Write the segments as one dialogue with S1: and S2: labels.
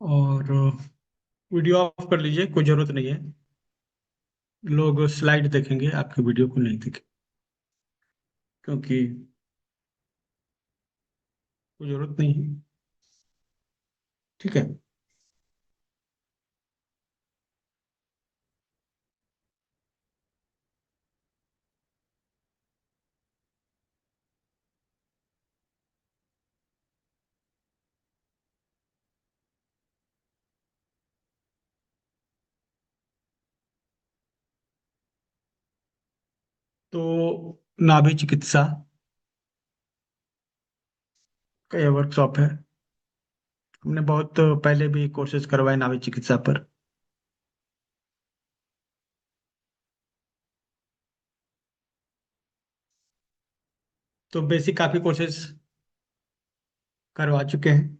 S1: और video of कर लीजिए, कोई जरूरत नहीं है। लोग स्लाइड देखेंगे, आपकी वीडियो को नहीं देखेंगे, क्योंकि कोई जरूरत नहीं है। ठीक है। तो नाभि चिकित्सा का यह वर्कशॉप है। हमने बहुत पहले भी कोर्सेज करवाए नाभि चिकित्सा पर। तो बेसिक काफी कोर्सेज करवा चुके हैं।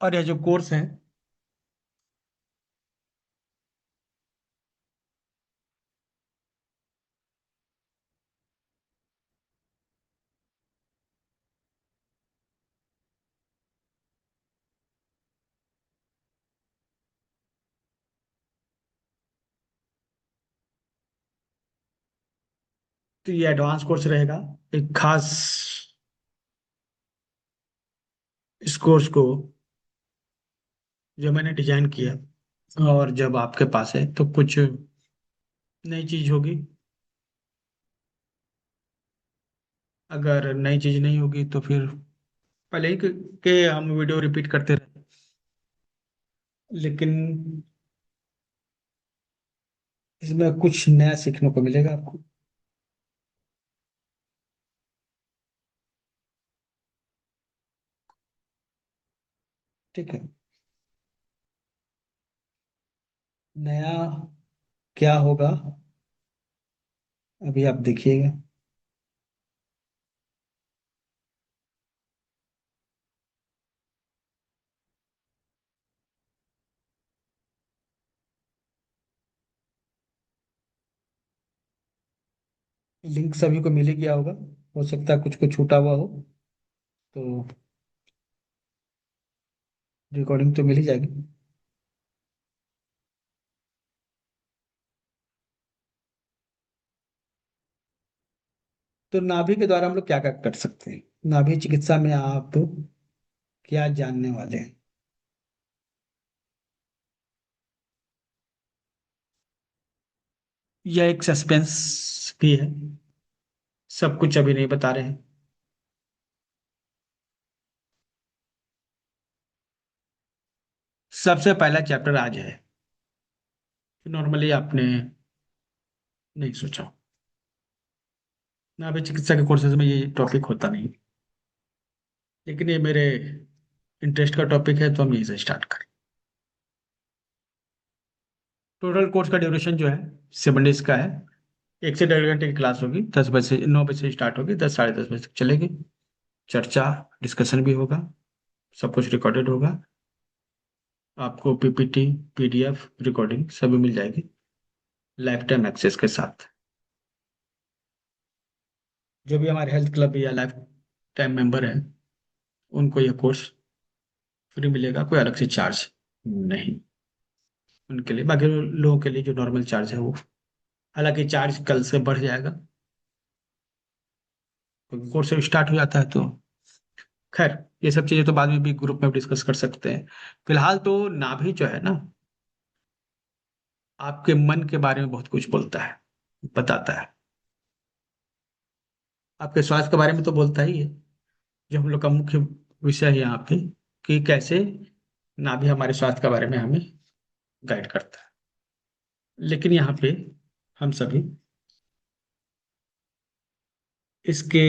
S1: और यह जो कोर्स है, तो ये एडवांस कोर्स रहेगा। एक खास इस कोर्स को जो मैंने डिजाइन किया, और जब आपके पास है तो कुछ नई चीज होगी। अगर नई चीज नहीं होगी तो फिर पहले ही के हम वीडियो रिपीट करते रहे। लेकिन इसमें कुछ नया सीखने को मिलेगा आपको। ठीक है। नया क्या होगा, अभी आप देखिएगा। लिंक सभी को मिल ही गया होगा। हो सकता है कुछ कुछ छूटा हुआ हो, तो रिकॉर्डिंग तो मिल ही जाएगी। तो नाभि के द्वारा हम लोग क्या क्या कर सकते हैं? नाभि चिकित्सा में आप क्या जानने वाले हैं? यह एक सस्पेंस भी है, सब कुछ अभी नहीं बता रहे हैं। सबसे पहला चैप्टर आज है। नॉर्मली आपने नहीं सोचा, नाभि चिकित्सा के कोर्सेज में ये टॉपिक होता नहीं। लेकिन ये मेरे इंटरेस्ट का टॉपिक है, तो हम यहीं से स्टार्ट करें। टोटल कोर्स का ड्यूरेशन जो है 7 डेज का है। 1 से 1.5 घंटे की क्लास होगी। 10 बजे, 9 बजे से स्टार्ट होगी, 10 साढ़े 10 बजे तक चलेगी। चर्चा, डिस्कशन भी होगा। सब कुछ रिकॉर्डेड होगा। आपको पीपीटी, पीडीएफ, रिकॉर्डिंग सभी मिल जाएगी, लाइफ टाइम एक्सेस के साथ। जो भी हमारे हेल्थ क्लब या लाइफ टाइम मेंबर हैं, उनको यह कोर्स फ्री मिलेगा, कोई अलग से चार्ज नहीं उनके लिए। बाकी लोगों के लिए जो नॉर्मल चार्ज है वो, हालांकि चार्ज कल से बढ़ जाएगा क्योंकि कोर्स स्टार्ट हो जाता है। तो खैर, ये सब चीजें तो बाद में भी ग्रुप में डिस्कस कर सकते हैं। फिलहाल तो नाभि जो है ना, आपके मन के बारे में बहुत कुछ बोलता है, बताता है। आपके स्वास्थ्य के बारे में तो बोलता ही है, जो हम लोग का मुख्य विषय है यहाँ पे, कि कैसे नाभि हमारे स्वास्थ्य के बारे में हमें गाइड करता है। लेकिन यहाँ पे हम सभी इसके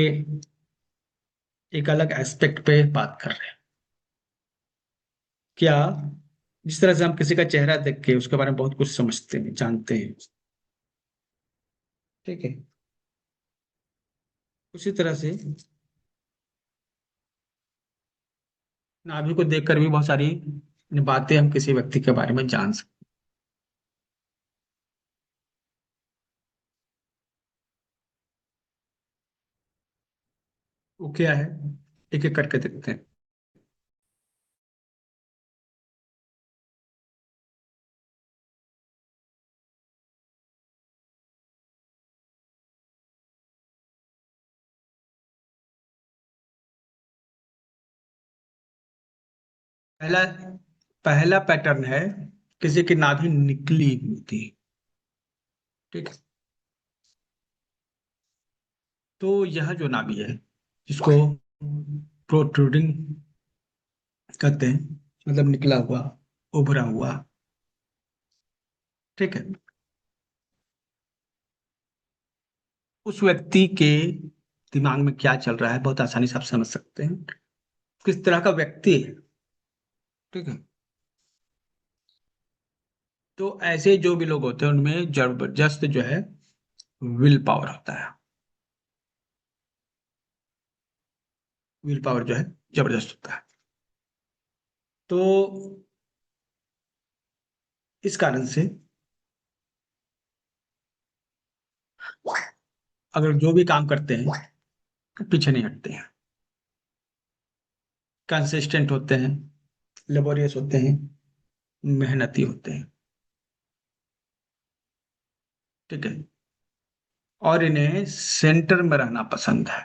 S1: एक अलग एस्पेक्ट पे बात कर रहे हैं। क्या, जिस तरह से हम किसी का चेहरा देख के उसके बारे में बहुत कुछ समझते हैं, जानते हैं, ठीक है, उसी तरह से नाभि को देखकर भी बहुत सारी बातें हम किसी व्यक्ति के बारे में जान सकते हैं। वो क्या है, एक एक करके देखते हैं। पहला पहला पैटर्न है, किसी की नाभि निकली हुई थी। ठीक है। तो यह जो नाभि है, जिसको प्रोट्रूडिंग कहते हैं, मतलब निकला हुआ, उभरा हुआ। ठीक है। उस व्यक्ति के दिमाग में क्या चल रहा है, बहुत आसानी से आप समझ सकते हैं, किस तरह का व्यक्ति है। ठीक है। तो ऐसे जो भी लोग होते हैं उनमें जबरदस्त जो है विल पावर होता है। विल पावर जो है जबरदस्त होता है। तो इस कारण से अगर जो भी काम करते हैं तो पीछे नहीं हटते हैं, कंसिस्टेंट होते हैं, लेबोरियस होते हैं, मेहनती होते हैं। ठीक है। और इन्हें सेंटर में रहना पसंद है।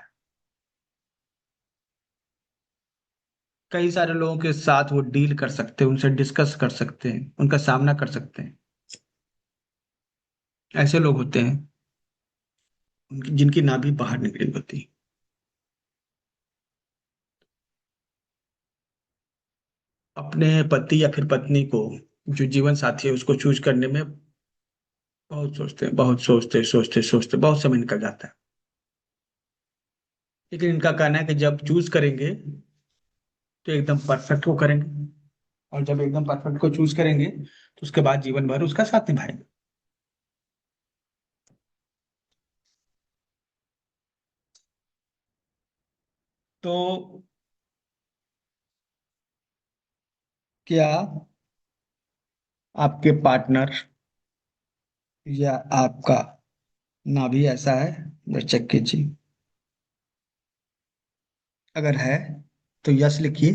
S1: कई सारे लोगों के साथ वो डील कर सकते हैं, उनसे डिस्कस कर सकते हैं, उनका सामना कर सकते हैं। ऐसे लोग होते हैं जिनकी नाभि बाहर निकली होती है। अपने पति या फिर पत्नी को, जो जीवन साथी है, उसको चूज करने में बहुत सोचते हैं, बहुत सोचते सोचते सोचते बहुत समय निकल जाता है। लेकिन इनका कहना है कि जब चूज करेंगे तो एकदम परफेक्ट को करेंगे, और जब एकदम परफेक्ट को चूज करेंगे तो उसके बाद जीवन भर उसका साथ निभाएंगे। तो क्या आपके पार्टनर या आपका नाभि ऐसा है? तो चेक कीजिए। अगर है तो यस लिखिए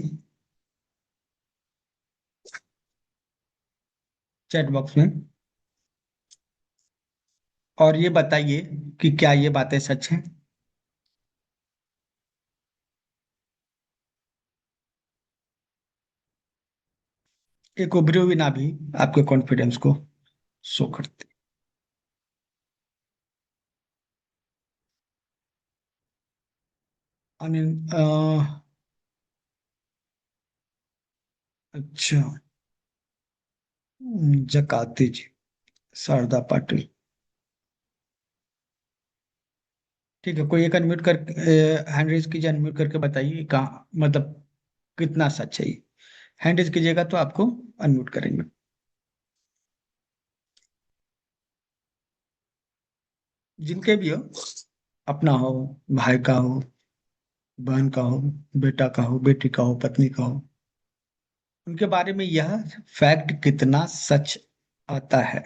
S1: चैट बॉक्स में, और ये बताइए कि क्या ये बातें सच हैं। एक उभरी हुई नाभि आपके कॉन्फिडेंस को शो करती है। अच्छा। जकाती जी, शारदा पाटिल। ठीक है, कोई एक अनम्यूट कर, हैंड रेज कीजिए, अनम्यूट करके बताइए कहाँ, मतलब कितना सच है ये। हैंड रेज कीजिएगा तो आपको अनम्यूट करेंगे। जिनके भी हो, अपना हो, भाई का हो, बहन का हो, बेटा का हो, बेटी का हो, पत्नी का हो, उनके बारे में यह फैक्ट कितना सच आता है।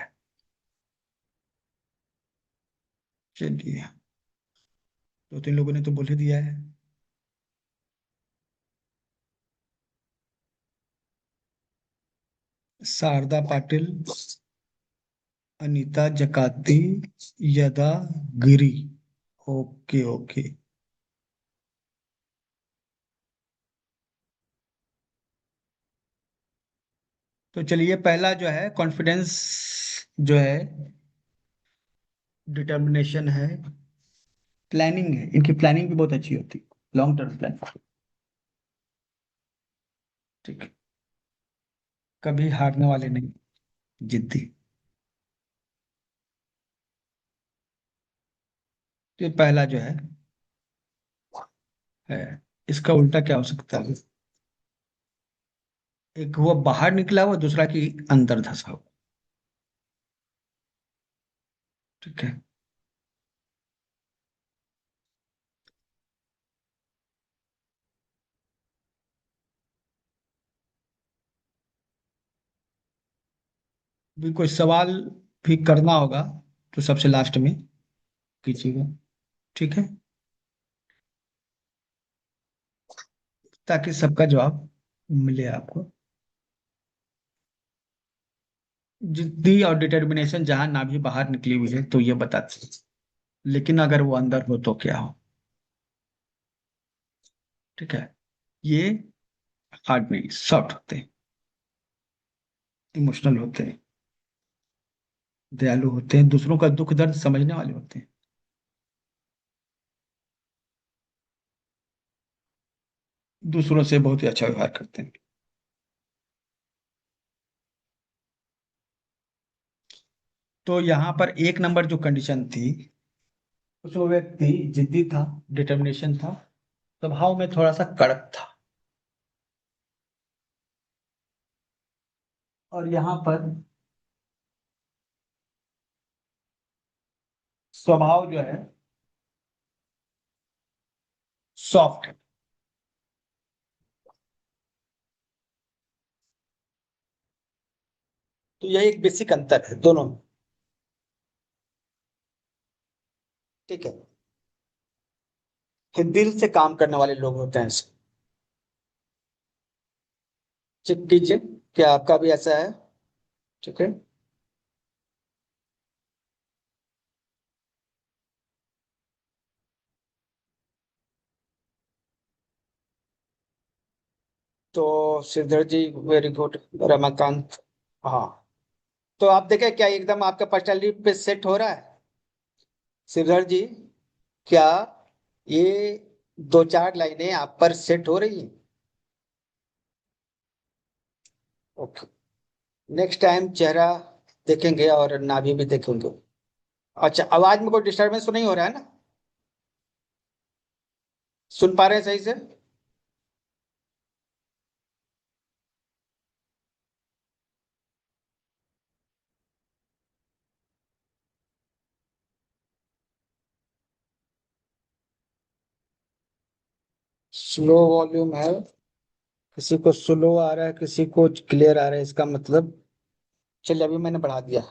S1: चलिए, दो तीन लोगों ने तो बोल ही दिया है। शारदा पाटिल, अनीता जकाती, यदा गिरी। Okay okay. तो चलिए, पहला जो है कॉन्फिडेंस जो है, डिटर्मिनेशन है, प्लानिंग है। इनकी प्लानिंग भी बहुत अच्छी होती है, लॉन्ग टर्म प्लान। ठीक है। कभी हारने वाले नहीं, जिद्दी। तो ये पहला जो है इसका उल्टा क्या हो सकता है? एक हुआ बाहर निकला हुआ, दूसरा कि अंदर धंसा हुआ। ठीक है। भी कोई सवाल भी करना होगा तो सबसे लास्ट में कीजिएगा। ठीक है, ताकि सबका जवाब मिले आपको। जिद्दी और डिटर्मिनेशन जहां नाभि बाहर निकली हुई है तो ये बताती है, लेकिन अगर वो अंदर हो तो क्या हो? ठीक है। ये हार्ड नहीं, सॉफ्ट होते हैं, इमोशनल होते हैं, दयालु होते हैं, दूसरों का दुख दर्द समझने वाले होते हैं। दूसरों से बहुत ही अच्छा व्यवहार करते हैं। तो यहाँ पर एक नंबर जो कंडीशन थी, उस वो व्यक्ति जिद्दी था, डिटर्मिनेशन था, स्वभाव में थोड़ा सा कड़क था। और यहाँ पर स्वभाव जो है सॉफ्ट है। तो यह एक बेसिक अंतर है दोनों में। ठीक है। ये दिल से काम करने वाले लोग होते हैं। चेक कीजिए, क्या आपका भी ऐसा है? ठीक है। तो श्रीधर जी, वेरी गुड। रमाकांत, हाँ। तो आप देखें क्या एकदम आपका पर्सनैलिटी पे सेट हो रहा है श्रीधर जी? क्या ये दो चार लाइनें आप पर सेट हो रही हैं? ओके। नेक्स्ट टाइम चेहरा देखेंगे और नाभि भी देखेंगे। अच्छा, आवाज में कोई डिस्टरबेंस तो नहीं हो रहा है ना? सुन पा रहे हैं सही से? स्लो वॉल्यूम है, किसी को स्लो आ रहा है, किसी को क्लियर आ रहा है, इसका मतलब। चलिए, अभी मैंने बढ़ा दिया।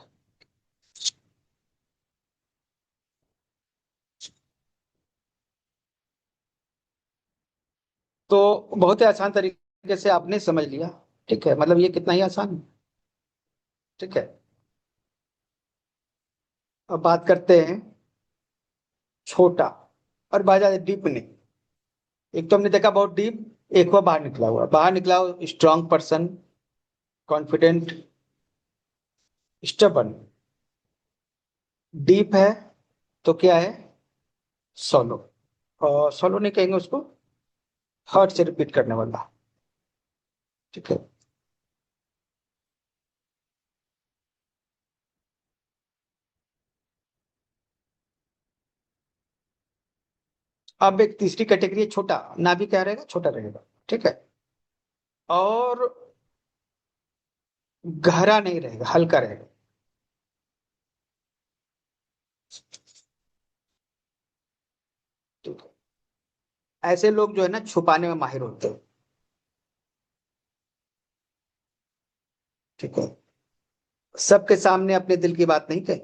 S1: तो बहुत ही आसान तरीके से आपने समझ लिया। ठीक है, मतलब ये कितना ही आसान है। ठीक है। अब बात करते हैं छोटा और बहुत ज्यादा डीप नहीं। एक तो हमने देखा बहुत डीप, एक हुआ बाहर निकला हुआ। बाहर निकला हुआ strong person, confident, stubborn. Deep है तो क्या है? सोलो। और सोलो नहीं कहेंगे उसको, हार्ट से रिपीट करने वाला। ठीक है। अब एक तीसरी कैटेगरी है छोटा। ना भी क्या रहेगा? छोटा रहेगा। ठीक है। और गहरा नहीं रहेगा, हल्का रहेगा। ठीक है। ऐसे लोग जो है ना छुपाने में माहिर होते हैं। ठीक है। सबके सामने अपने दिल की बात नहीं कही।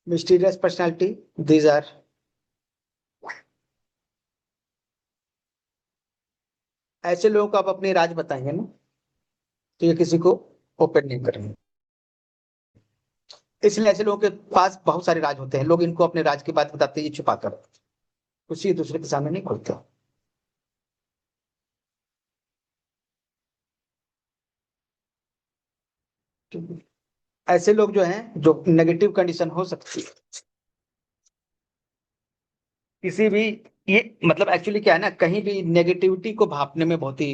S1: Mysterious personality, these are. ऐसे लोगों को आप अपनी राज बताएंगे ना, तो ये किसी को ओपन नहीं करेंगे। इसलिए ऐसे लोगों के पास बहुत सारे राज होते हैं, लोग इनको अपने राज की बात बताते हैं, ये छुपा कर किसी दूसरे के सामने नहीं खोलते। ठीक है? ऐसे लोग जो हैं, जो नेगेटिव कंडीशन हो सकती है किसी भी, ये मतलब एक्चुअली क्या है ना, कहीं भी नेगेटिविटी को भापने में बहुत ही,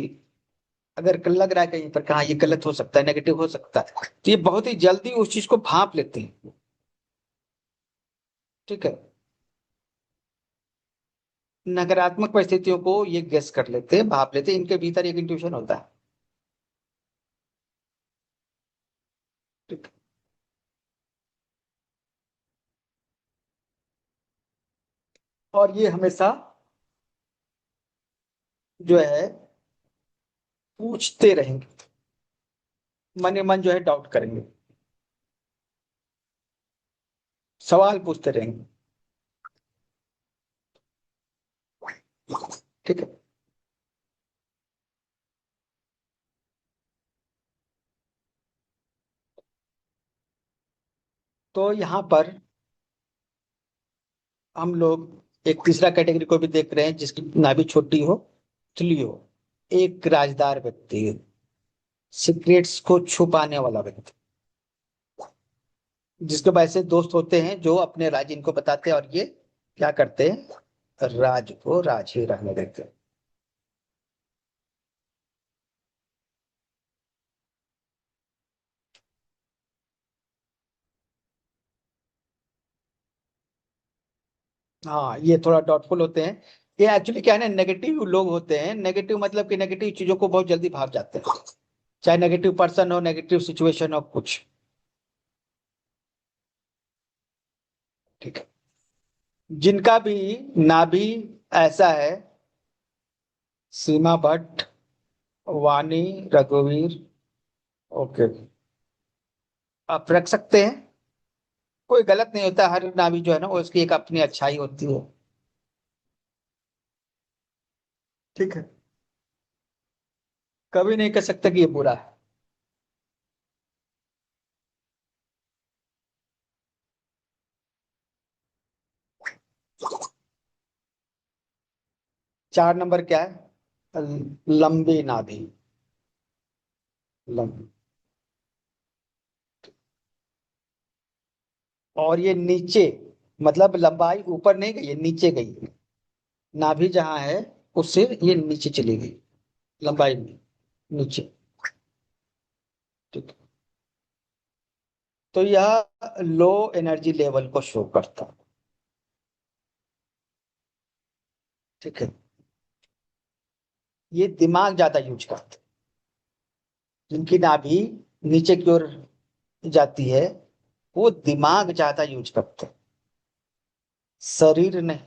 S1: अगर लग रहा है कहीं पर कहाँ ये गलत हो सकता है, नेगेटिव हो सकता है, तो ये बहुत ही जल्दी उस चीज को भाप लेते हैं। ठीक है। नकारात्मक परिस्थितियों को ये गेस कर लेते हैं, भाप लेते हैं, इनके भीतर एक इंट्यूशन होता है। ठीक है? और ये हमेशा जो है पूछते रहेंगे, मन ही मन जो है डाउट करेंगे, सवाल पूछते रहेंगे। ठीक है। तो यहाँ पर हम लोग
S2: एक तीसरा कैटेगरी को भी देख रहे हैं जिसकी नाभि छोटी हो, पतली हो। एक राजदार व्यक्ति, सीक्रेट्स को छुपाने वाला व्यक्ति, जिसके पास ऐसे दोस्त होते हैं जो अपने राज इनको बताते हैं और ये क्या करते हैं, राज को राज ही रहने देते हैं। हाँ, ये थोड़ा डाउटफुल होते हैं। ये एक्चुअली क्या है ना, नेगेटिव लोग होते हैं। नेगेटिव मतलब कि नेगेटिव चीजों को बहुत जल्दी भाग जाते हैं, चाहे नेगेटिव पर्सन हो, नेगेटिव सिचुएशन हो कुछ। ठीक है। जिनका भी नाभि ऐसा है, सीमा भट्ट, वाणी, रघुवीर, ओके, आप रख सकते हैं। कोई गलत नहीं होता, हर नाभि जो है ना वो उसकी एक अपनी अच्छाई होती है। ठीक है। कभी नहीं कह सकते कि ये बुरा है। 4 नंबर क्या है, लंबी नाभि। लंबी। और ये नीचे, मतलब लंबाई ऊपर नहीं गई, ये नीचे गई है। नाभि जहां है उससे ये नीचे चली गई, लंबाई में नीचे। ठीक है। तो यह लो एनर्जी लेवल को शो करता है। ठीक है। ये दिमाग ज्यादा यूज करता है। जिनकी नाभि नीचे की ओर जाती है वो दिमाग ज्यादा यूज करते हैं, शरीर नहीं।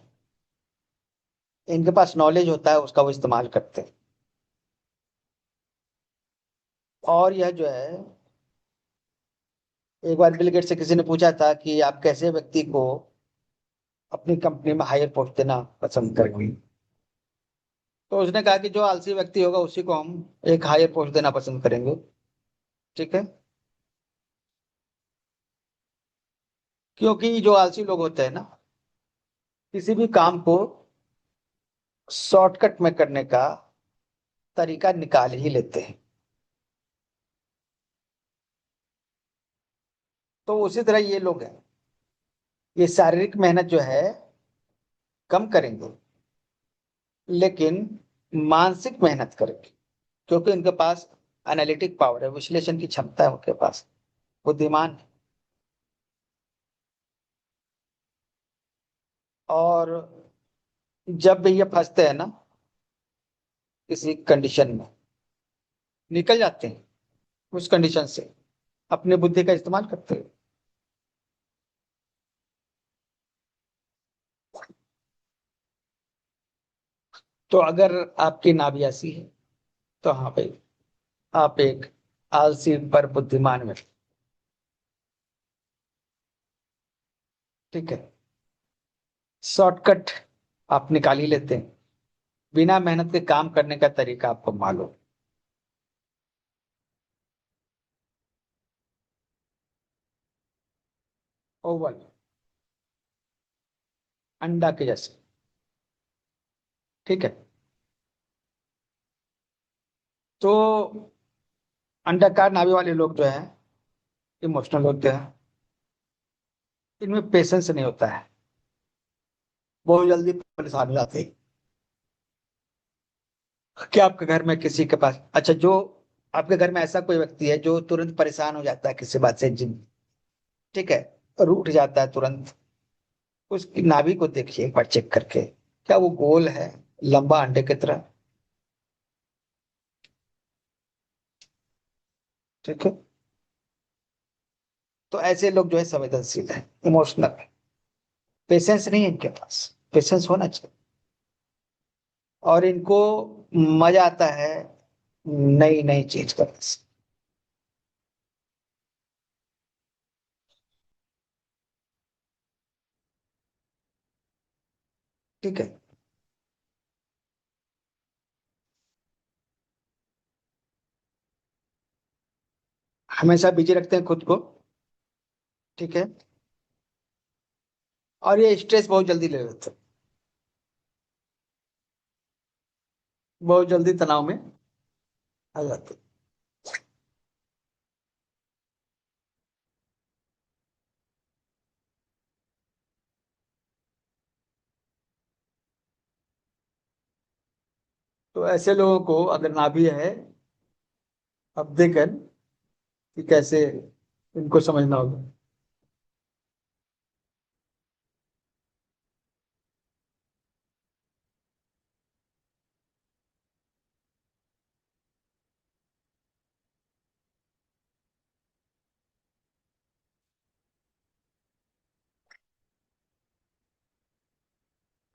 S2: इनके पास नॉलेज होता है, उसका वो इस्तेमाल करते हैं। और यह जो है, एक बार बिल गेट्स से किसी ने पूछा था कि आप कैसे व्यक्ति को अपनी कंपनी में हायर पोस्ट देना पसंद करेंगे। तो उसने कहा कि जो आलसी व्यक्ति होगा उसी को हम एक हायर पोस्ट देना पसंद करेंगे। ठीक है। क्योंकि जो आलसी लोग होते हैं ना, किसी भी काम को शॉर्टकट में करने का तरीका निकाल ही लेते हैं। तो उसी तरह ये लोग हैं, ये शारीरिक मेहनत जो है कम करेंगे, लेकिन मानसिक मेहनत करेंगे। क्योंकि इनके पास एनालिटिक पावर है, विश्लेषण की क्षमता है उनके पास, बुद्धिमान है। और जब भी ये फंसते हैं ना किसी कंडीशन में, निकल जाते हैं उस कंडीशन से, अपने बुद्धि का इस्तेमाल करते हैं। तो अगर आपकी नाभि ऐसी है तो हाँ भाई, आप एक आलसी पर बुद्धिमान व्यक्ति। ठीक है। शॉर्टकट आप निकाल ही लेते हैं, बिना मेहनत के काम करने का तरीका आपको मालूम। ओवल, अंडा के जैसे। ठीक है। तो अंडाकार नाभि वाले लोग जो है इमोशनल होते हैं, इनमें पेशेंस नहीं होता है, बहुत जल्दी परेशान हो जाते हैं। क्या आपके घर में किसी के पास, अच्छा, जो आपके घर में ऐसा कोई व्यक्ति है जो तुरंत परेशान हो जाता है किसी बात से, जिन, ठीक है, रूठ जाता है तुरंत, उसकी नाभि को देखिए एक बार चेक करके, क्या वो गोल है, लंबा अंडे की तरह। ठीक है। तो ऐसे लोग जो है संवेदनशील है, इमोशनल है, पेशेंस नहीं है इनके पास, पेशेंस होना चाहिए। और इनको मजा आता है नई नई चीज करने से। ठीक है। हमेशा बिजी रखते हैं खुद को। ठीक है। और ये स्ट्रेस बहुत जल्दी ले लेते हैं। बहुत जल्दी तनाव में आ जाते हैं। तो ऐसे लोगों को अगर नाभि है, अब देखें कि कैसे इनको समझना होगा।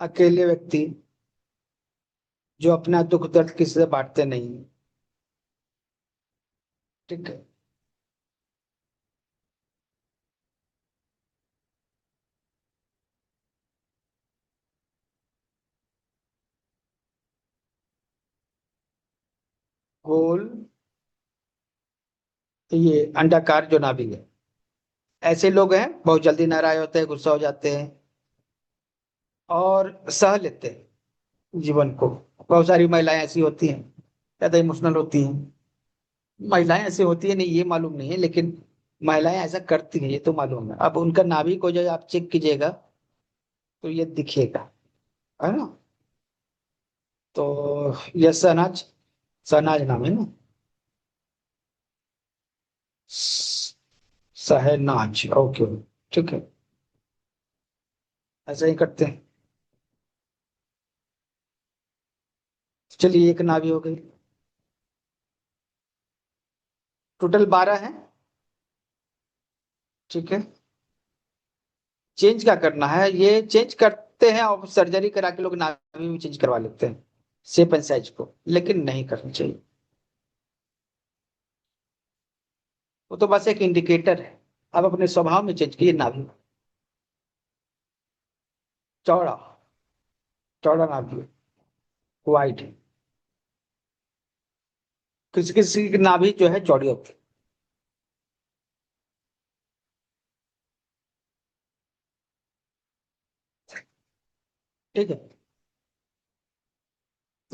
S2: अकेले व्यक्ति जो अपना दुख दर्द किसी से बांटते नहीं। ठीक है। गोल, ये अंडाकार जो नाभि है, ऐसे लोग हैं बहुत जल्दी नाराज होते हैं, गुस्सा हो जाते हैं और सह लेते हैं जीवन को। बहुत सारी महिलाएं ऐसी होती हैं, ज्यादा इमोशनल होती हैं। महिलाएं ऐसी होती है नहीं ये मालूम नहीं है, लेकिन महिलाएं ऐसा करती हैं ये तो मालूम है। अब उनका नाभि को जब आप चेक कीजिएगा तो ये दिखेगा, है ना। तो ये सहनाज, सहनाज नाम है ना। स- सहनाज, ओके। ठीक है, ऐसा ही करते हैं। चलिए एक नाभि हो गई, टोटल 12 है। ठीक है। चेंज क्या करना है, ये चेंज करते हैं और सर्जरी करा के लोग नाभि भी चेंज करवा लेते हैं, शेप एंड साइज को, लेकिन नहीं करना चाहिए। वो तो बस एक इंडिकेटर है। आप अपने स्वभाव में चेंज कीजिए नाभि। चौड़ा, चौड़ा नाभि, वाइड। किसी किसी की नाभि जो है चौड़ी होती है। ठीक है।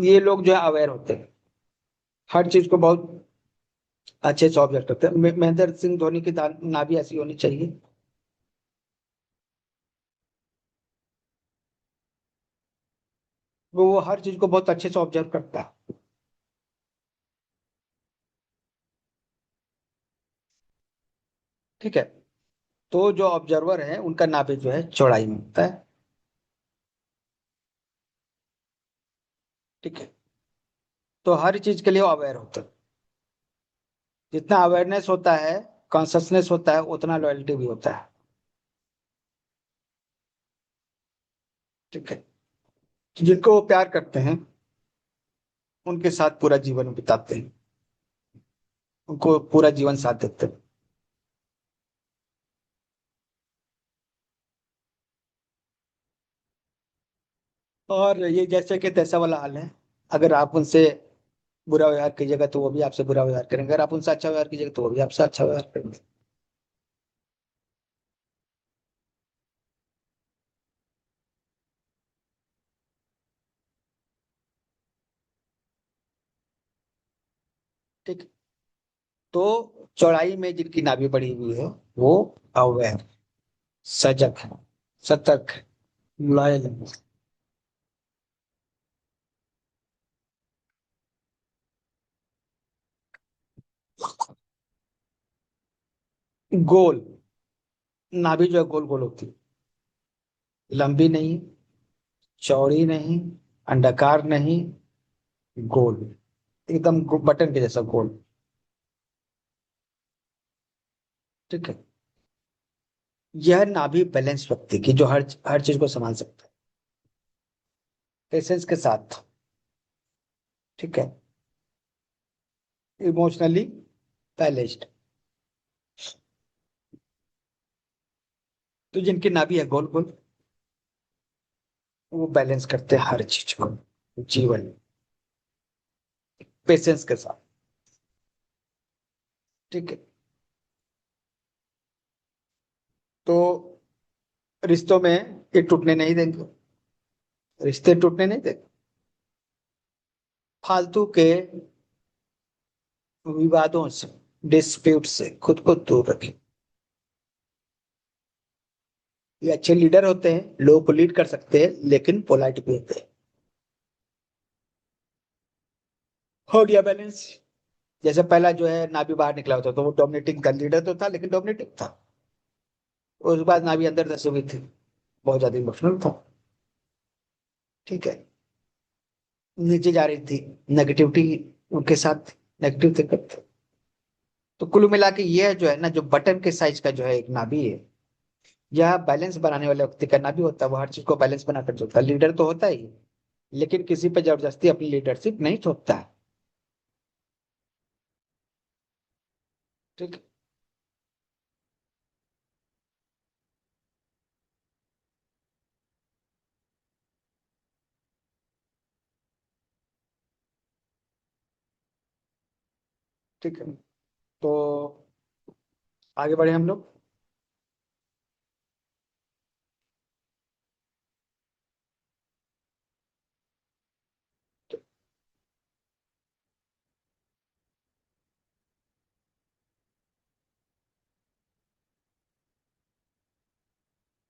S2: ये लोग जो है अवेयर होते हैं, हर चीज को बहुत अच्छे से ऑब्जर्व करते हैं। महेंद्र सिंह धोनी की नाभि ऐसी होनी चाहिए। वो हर चीज को बहुत अच्छे से ऑब्जर्व करता है। ठीक है। तो जो ऑब्जर्वर है उनका नाभि जो है चौड़ाई में होता है। ठीक है। तो हर चीज के लिए अवेयर होता है। जितना अवेयरनेस होता है, कॉन्शसनेस होता है, उतना लॉयल्टी भी होता है। ठीक है। जिनको वो प्यार करते हैं उनके साथ पूरा जीवन बिताते हैं, उनको पूरा जीवन साथ देते हैं। और ये जैसे कि तैसा वाला हाल है। अगर आप उनसे बुरा व्यवहार कीजिएगा तो वो भी आपसे बुरा व्यवहार करेंगे, अगर आप उनसे अच्छा व्यवहार कीजिएगा तो वो भी आपसे अच्छा व्यवहार करेंगे। ठीक। तो चौड़ाई में जिनकी नाभि बढ़ी हुई है वो अवेयर, सजग है, सतर्क है, लॉयल है। गोल, नाभि जो है गोल गोल होती है, लंबी नहीं, चौड़ी नहीं, अंडाकार नहीं, गोल, एकदम बटन के जैसा गोल। ठीक है। यह नाभि बैलेंस व्यक्ति की जो हर हर चीज को संभाल सकता है पेशेंस के साथ। ठीक है। Emotionally balanced. तो जिनकी नाभि है गोल गोल, वो बैलेंस करते हैं हर चीज को जीवन में, पेशेंस के साथ। ठीक है। तो रिश्तों में ये टूटने नहीं देंगे, रिश्ते टूटने नहीं देंगे। फालतू के विवादों से, डिस्प्यूट से खुद को दूर रखें। ये अच्छे लीडर होते हैं, लोगों को लीड कर सकते हैं, लेकिन पोलाइट भी होते हैं। हो गया बैलेंस। जैसे पहला जो है नाभी बाहर निकला होता तो वो डोमिनेटिंग का लीडर तो था, लेकिन डोमिनेटिंग था। उसके बाद नाभी अंदर धसी हुई थी, बहुत ज्यादा इमोशनल था। ठीक है, नीचे जा रही थी, नेगेटिविटी उनके साथ, नेगेटिव थे करते। तो कुल मिला के ये जो है ना, जो बटन के साइज का जो है एक नाभी है, यह बैलेंस बनाने वाले व्यक्ति का नाभी होता है। वो हर चीज को बैलेंस बनाकर चलता है, लीडर तो होता ही, लेकिन किसी पे जबरदस्ती अपनी लीडरशिप नहीं थोपता है। ठीक है। ठीक है, तो आगे बढ़े हम लोग।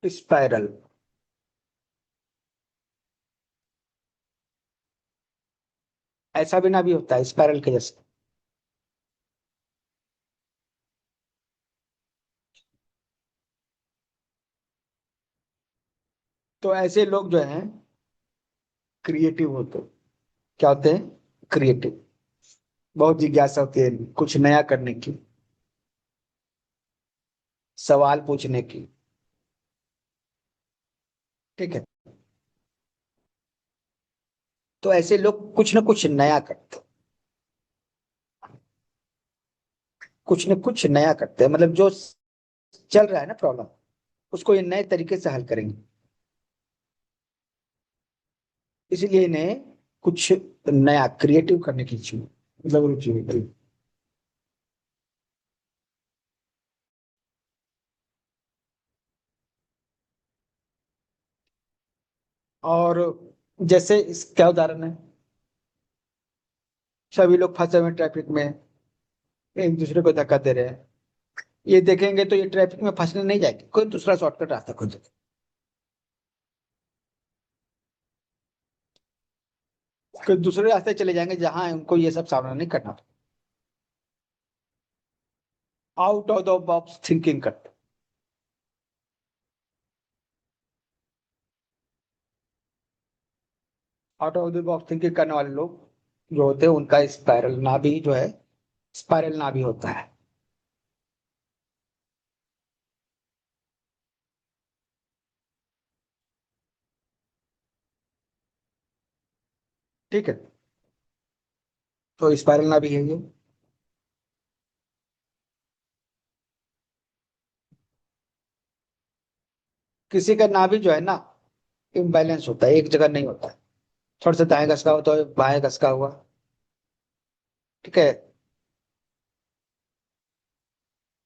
S2: स्पाइरल। ऐसा भी नाभी होता है स्पाइरल के जैसे। तो ऐसे लोग जो हैं क्रिएटिव होते हैं। क्या होते हैं? क्रिएटिव। बहुत जिज्ञासा होती है कुछ नया करने की, सवाल पूछने की। ठीक है, तो ऐसे लोग कुछ ना कुछ नया करते, कुछ न कुछ नया करते हैं। मतलब जो चल रहा है ना प्रॉब्लम, उसको ये नए तरीके से हल करेंगे। इसलिए इन्हें कुछ नया क्रिएटिव करने की मतलब रुचि होती है। और जैसे इस क्या उदाहरण है, सभी लोग फंसे हुए ट्रैफिक में, एक दूसरे को धक्का दे रहे हैं। ये देखेंगे तो ये ट्रैफिक में फंसने नहीं जाएंगे, कोई दूसरा शॉर्टकट रास्ता खोज, कोई दूसरे रास्ते चले जाएंगे जहां उनको ये सब सामना नहीं करना। Out of the box thinking करते। Out of the box thinking करने वाले लोग जो होते हैं, उनका स्पाइरल नाभि जो है, स्पाइरल नाभि होता है। ठीक है, तो स्पाइरल नाभि है ये। किसी का नाभि जो है ना, इम्बैलेंस होता है, एक जगह नहीं होता है। थोड़ा सा दाएं घसका हुआ तो बाएं घसका हुआ। ठीक है,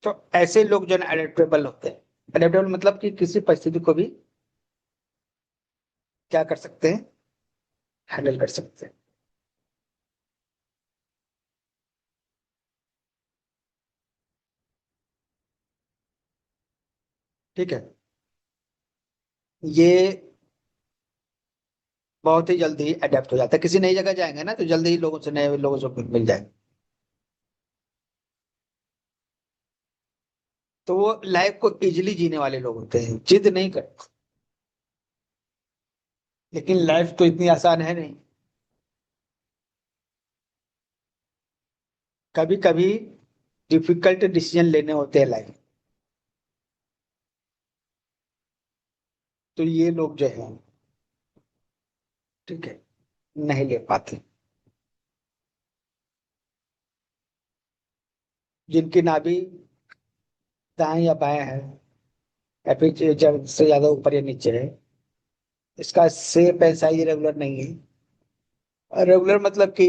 S2: तो ऐसे लोग जो है अडेप्टेबल होते हैं। अडेप्टेबल मतलब कि किसी परिस्थिति को भी क्या कर सकते हैं, हैंडल कर सकते हैं। ठीक है, ये बहुत ही जल्दी अडेप्ट हो जाता है। किसी नई जगह जाएंगे ना तो जल्दी ही लोगों से, नए लोगों से मिल जाएंगे। तो वो लाइफ को इजिली जीने वाले लोग होते हैं, जिद नहीं करते। लेकिन लाइफ तो इतनी आसान है नहीं, कभी कभी डिफिकल्ट डिसीजन लेने होते हैं लाइफ। तो ये लोग जो है, ठीक है, नहीं ले पाते। जिनकी नाभि दाएं या बाएं है, या फिर जब से ज्यादा ऊपर या नीचे है, इसका शेप ऐसा ही रेगुलर नहीं है। रेगुलर मतलब कि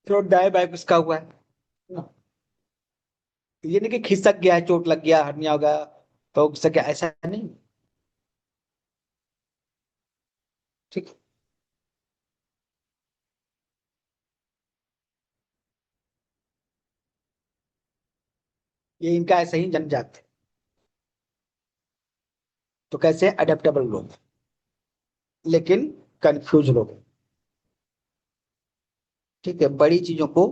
S2: थोड़ा दाएं बाएं इसका हुआ है ना। ये नहीं कि खिसक गया है, चोट लग गया, हर्निया हो गया तो खिसक गया, ऐसा नहीं। ठीक है। ये इनका ऐसे ही जन्म जाते हैं। तो कैसे अडेप्टेबल लोग, लेकिन कंफ्यूज लोग। ठीक है, बड़ी चीजों को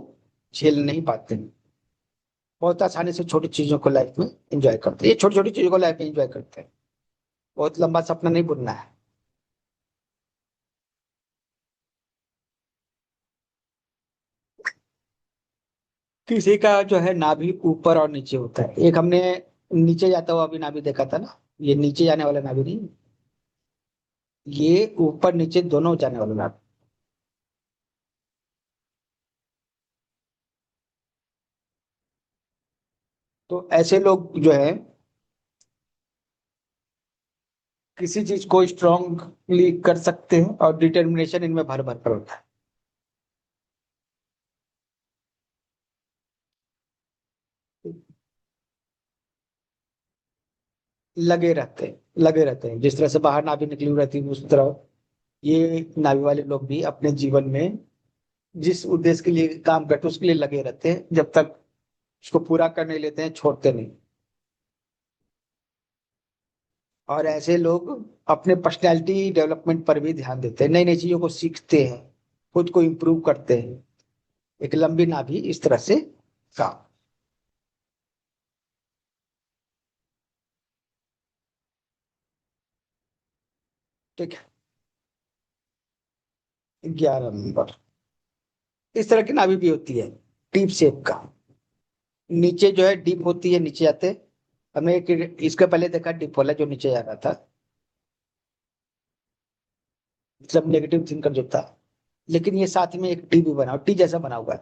S2: झेल नहीं पाते हैं, बहुत आसानी से छोटी चीजों को लाइफ में एंजॉय करते हैं। ये छोटी छोटी चीजों को लाइफ में एंजॉय करते हैं, बहुत लंबा सपना नहीं बुनना है। किसी का जो है नाभि ऊपर और नीचे होता है, एक हमने नीचे जाता हुआ अभी नाभि देखा था ना, ये नीचे जाने वाला नाभि नहीं, ये ऊपर नीचे दोनों जाने वाला नाभि। तो ऐसे लोग जो है किसी चीज को स्ट्रांगली कर सकते हैं, और डिटर्मिनेशन इनमें भर भर कर होता है। लगे रहते हैं, जिस तरह से बाहर नाभि निकली हुई रहती है उस तरह ये नाभि वाले लोग भी अपने जीवन में जिस उद्देश्य के लिए काम करते हैं उसके लिए लगे रहते हैं, जब तक उसको पूरा कर नहीं लेते हैं छोड़ते नहीं। और ऐसे लोग अपने पर्सनैलिटी डेवलपमेंट पर भी ध्यान देते हैं, नई नई चीजों को सीखते हैं, खुद को इम्प्रूव करते हैं। एक लंबी नाभि इस तरह से काम। ठीक है। 11 नंबर, इस तरह की नाभि भी होती है, टीप शेप का। नीचे जो है डीप होती है, नीचे जाते। हमने एक इसके पहले देखा डिप वाला जो नीचे जा रहा था, मतलब नेगेटिव थिंकर जो था। लेकिन ये साथ में एक टी भी बना, टी जैसा बना हुआ है।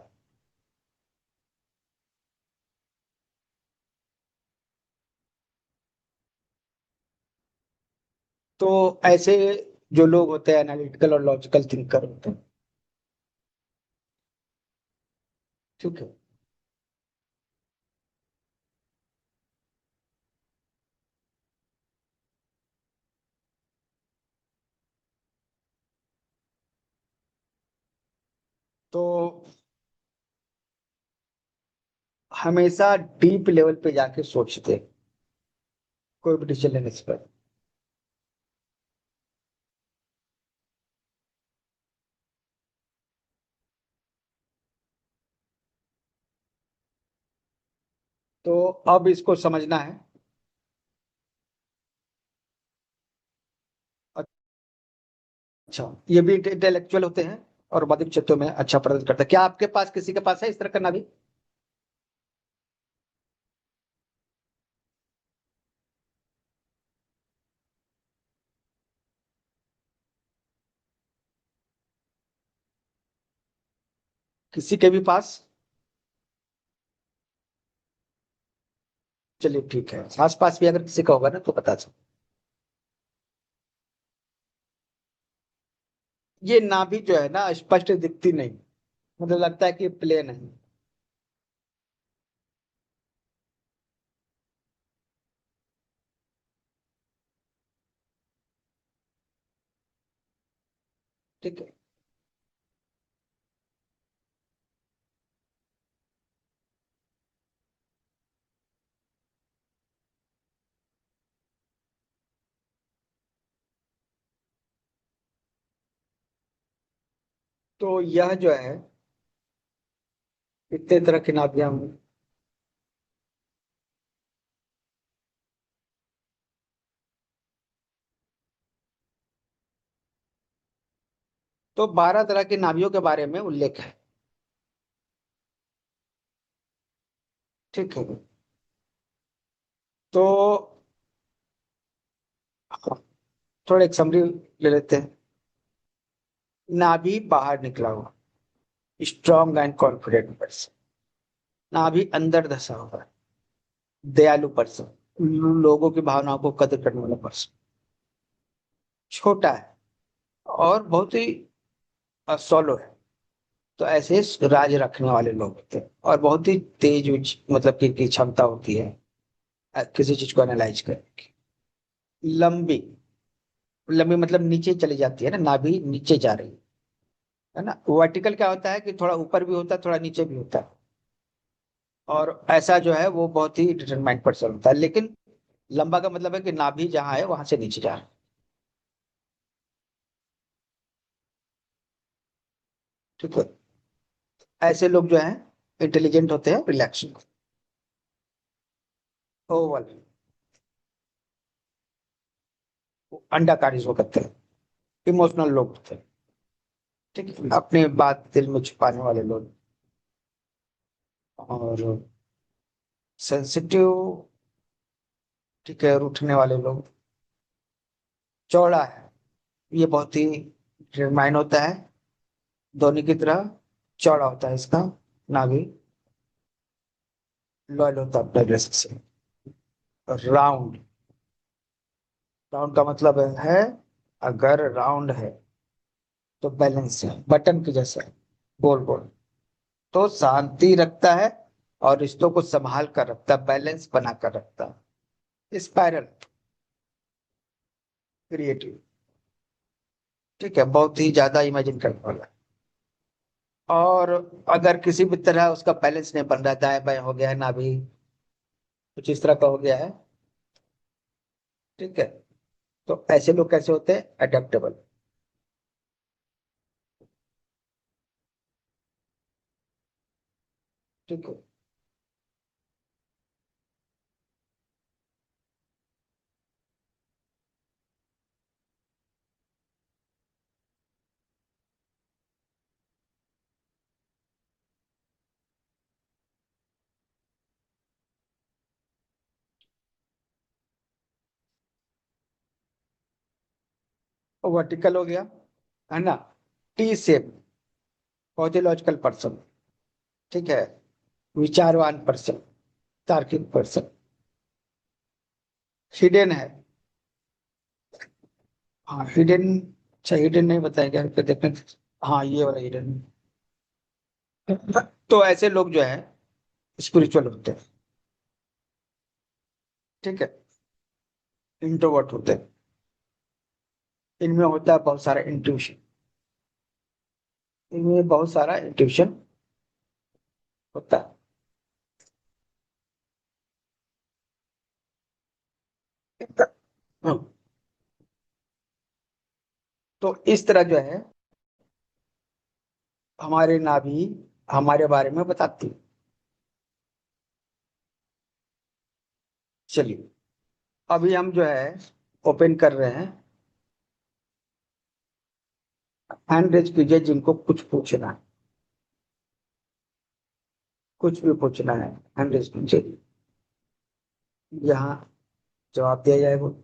S2: तो ऐसे जो लोग होते हैं एनालिटिकल और लॉजिकल थिंकर होते हैं। ठीक है। तो हमेशा डीप लेवल पे जाके सोचते हैं, कोई भी डिसीजन लेने से पहले। तो अब इसको समझना है। अच्छा, ये भी इंटेलेक्चुअल होते हैं और बौद्धिक क्षेत्रों में अच्छा प्रदर्शन करते हैं। क्या आपके पास किसी के पास है इस तरह का नाभी? किसी के भी पास? चलिए ठीक है, आस पास भी अगर किसी का होगा ना तो बता सकते। ये नाभि जो है ना स्पष्ट दिखती नहीं, मतलब लगता है कि प्लेन है। ठीक है। तो यह जो है कितने तरह की नाभियां होंगी? तो 12 तरह की नाभियों के बारे में उल्लेख है। ठीक है। तो थोड़ा एक समरी ले लेते हैं। नाभि बाहर निकला हुआ, स्ट्रॉन्ग एंड कॉन्फिडेंट पर्सन। नाभि अंदर धसा हुआ है, दयालु पर्सन, लोगों की भावनाओं को कदर करने वाला पर्सन। छोटा है और बहुत ही सोलो है। तो ऐसे राज रखने वाले लोग होते हैं, और बहुत ही तेज मतलब की क्षमता होती है किसी चीज को एनालाइज करने की। लंबी, लंबी मतलब नीचे चली जाती है ना, नाभि नीचे जा रही है ना। वर्टिकल क्या होता है कि थोड़ा ऊपर भी होता है, थोड़ा नीचे भी होता है, और ऐसा जो है वो बहुत ही डिटरमाइंड पर्सन होता है। लेकिन लंबा का मतलब है कि नाभि जहां है वहां से नीचे जा रहा है। ठीक है, ऐसे लोग जो है इंटेलिजेंट होते हैं, रिलैक्स। ओवल, अंडाकारी जो करते हैं, इमोशनल लोग होते हैं। ठीक है, अपने बात दिल में छुपाने वाले लोग, और सेंसिटिव, ठीक है, रूठने वाले लोग। चौड़ा है, ये बहुत ही डिटरमाइन होता है, धोनी की तरह चौड़ा होता है इसका नाभि, लॉयल होता है अपने ड्रेस से। राउंड, राउंड का मतलब है अगर राउंड है तो बैलेंस है, बटन के जैसा है, गोल गोल। तो शांति रखता है और रिश्तों को संभाल कर रखता है, बैलेंस बना कर रखता है। स्पाइरल, क्रिएटिव, ठीक है, बहुत ही ज्यादा इमेजिन करने वाला। और अगर किसी भी तरह उसका बैलेंस नहीं बन रहा, दाएं बाएं हो गया है ना, भी कुछ इस तरह का हो गया है, ठीक है, तो ऐसे लोग कैसे होते हैं? अडेप्टेबल। ठीक है, वर्टिकल हो गया, है ना, टी शेप, बहुत ही लॉजिकल पर्सन, ठीक है, विचारवान पर्सन, तार्किक पर्सन। हिडन है, हाँ हिडन, अच्छा हिडन नहीं बताया फिर देखने। हाँ ये वाला हिडन। तो ऐसे लोग जो है स्पिरिचुअल होते हैं, ठीक है, इंट्रोवर्ट होते हैं, इनमें होता है बहुत सारा इंट्यूशन, इनमें बहुत सारा इंट्यूशन होता है। हाँ, तो इस तरह जो है हमारे नाभि हमारे बारे में बताती है। चलिए, अभी हम जो है ओपन कर रहे हैं, हैंड रेज कीजिए जिनको कुछ पूछना है, कुछ भी पूछना है, हैंड रेज कीजिए, यहाँ जवाब दिया जाएगा।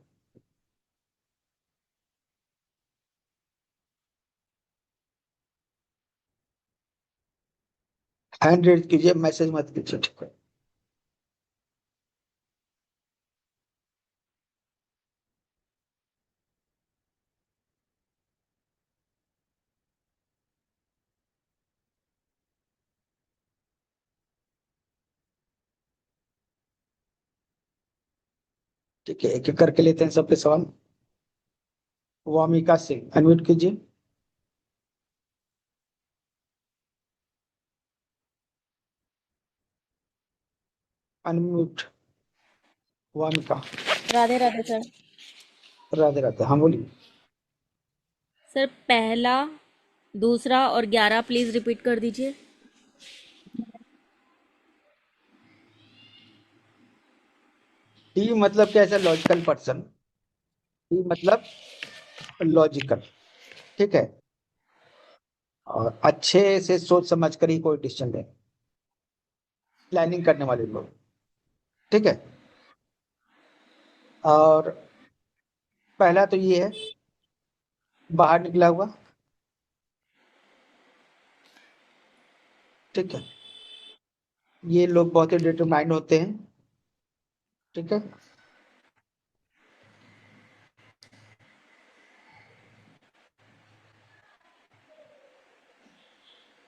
S2: हैंड रेज कीजिए, मैसेज मत कीजिए, ठीक है। ठीक है, एक एक करके लेते हैं सबके सवाल। वामिका सिंह, अनम्यूट कीजिए। अनम्यूट, वामिका।
S3: राधे राधे सर।
S2: राधे राधे, हाँ बोलिए।
S3: सर पहला, दूसरा और 11 प्लीज रिपीट कर दीजिए।
S2: टी मतलब कैसा? लॉजिकल पर्सन, टी मतलब लॉजिकल, ठीक है, और अच्छे से सोच समझ कर ही कोई डिसीजन ले, प्लानिंग करने वाले लोग, ठीक है। और पहला तो ये है, बाहर निकला हुआ, ठीक है, ये लोग बहुत ही डिटरमाइंड होते हैं, ठीक है।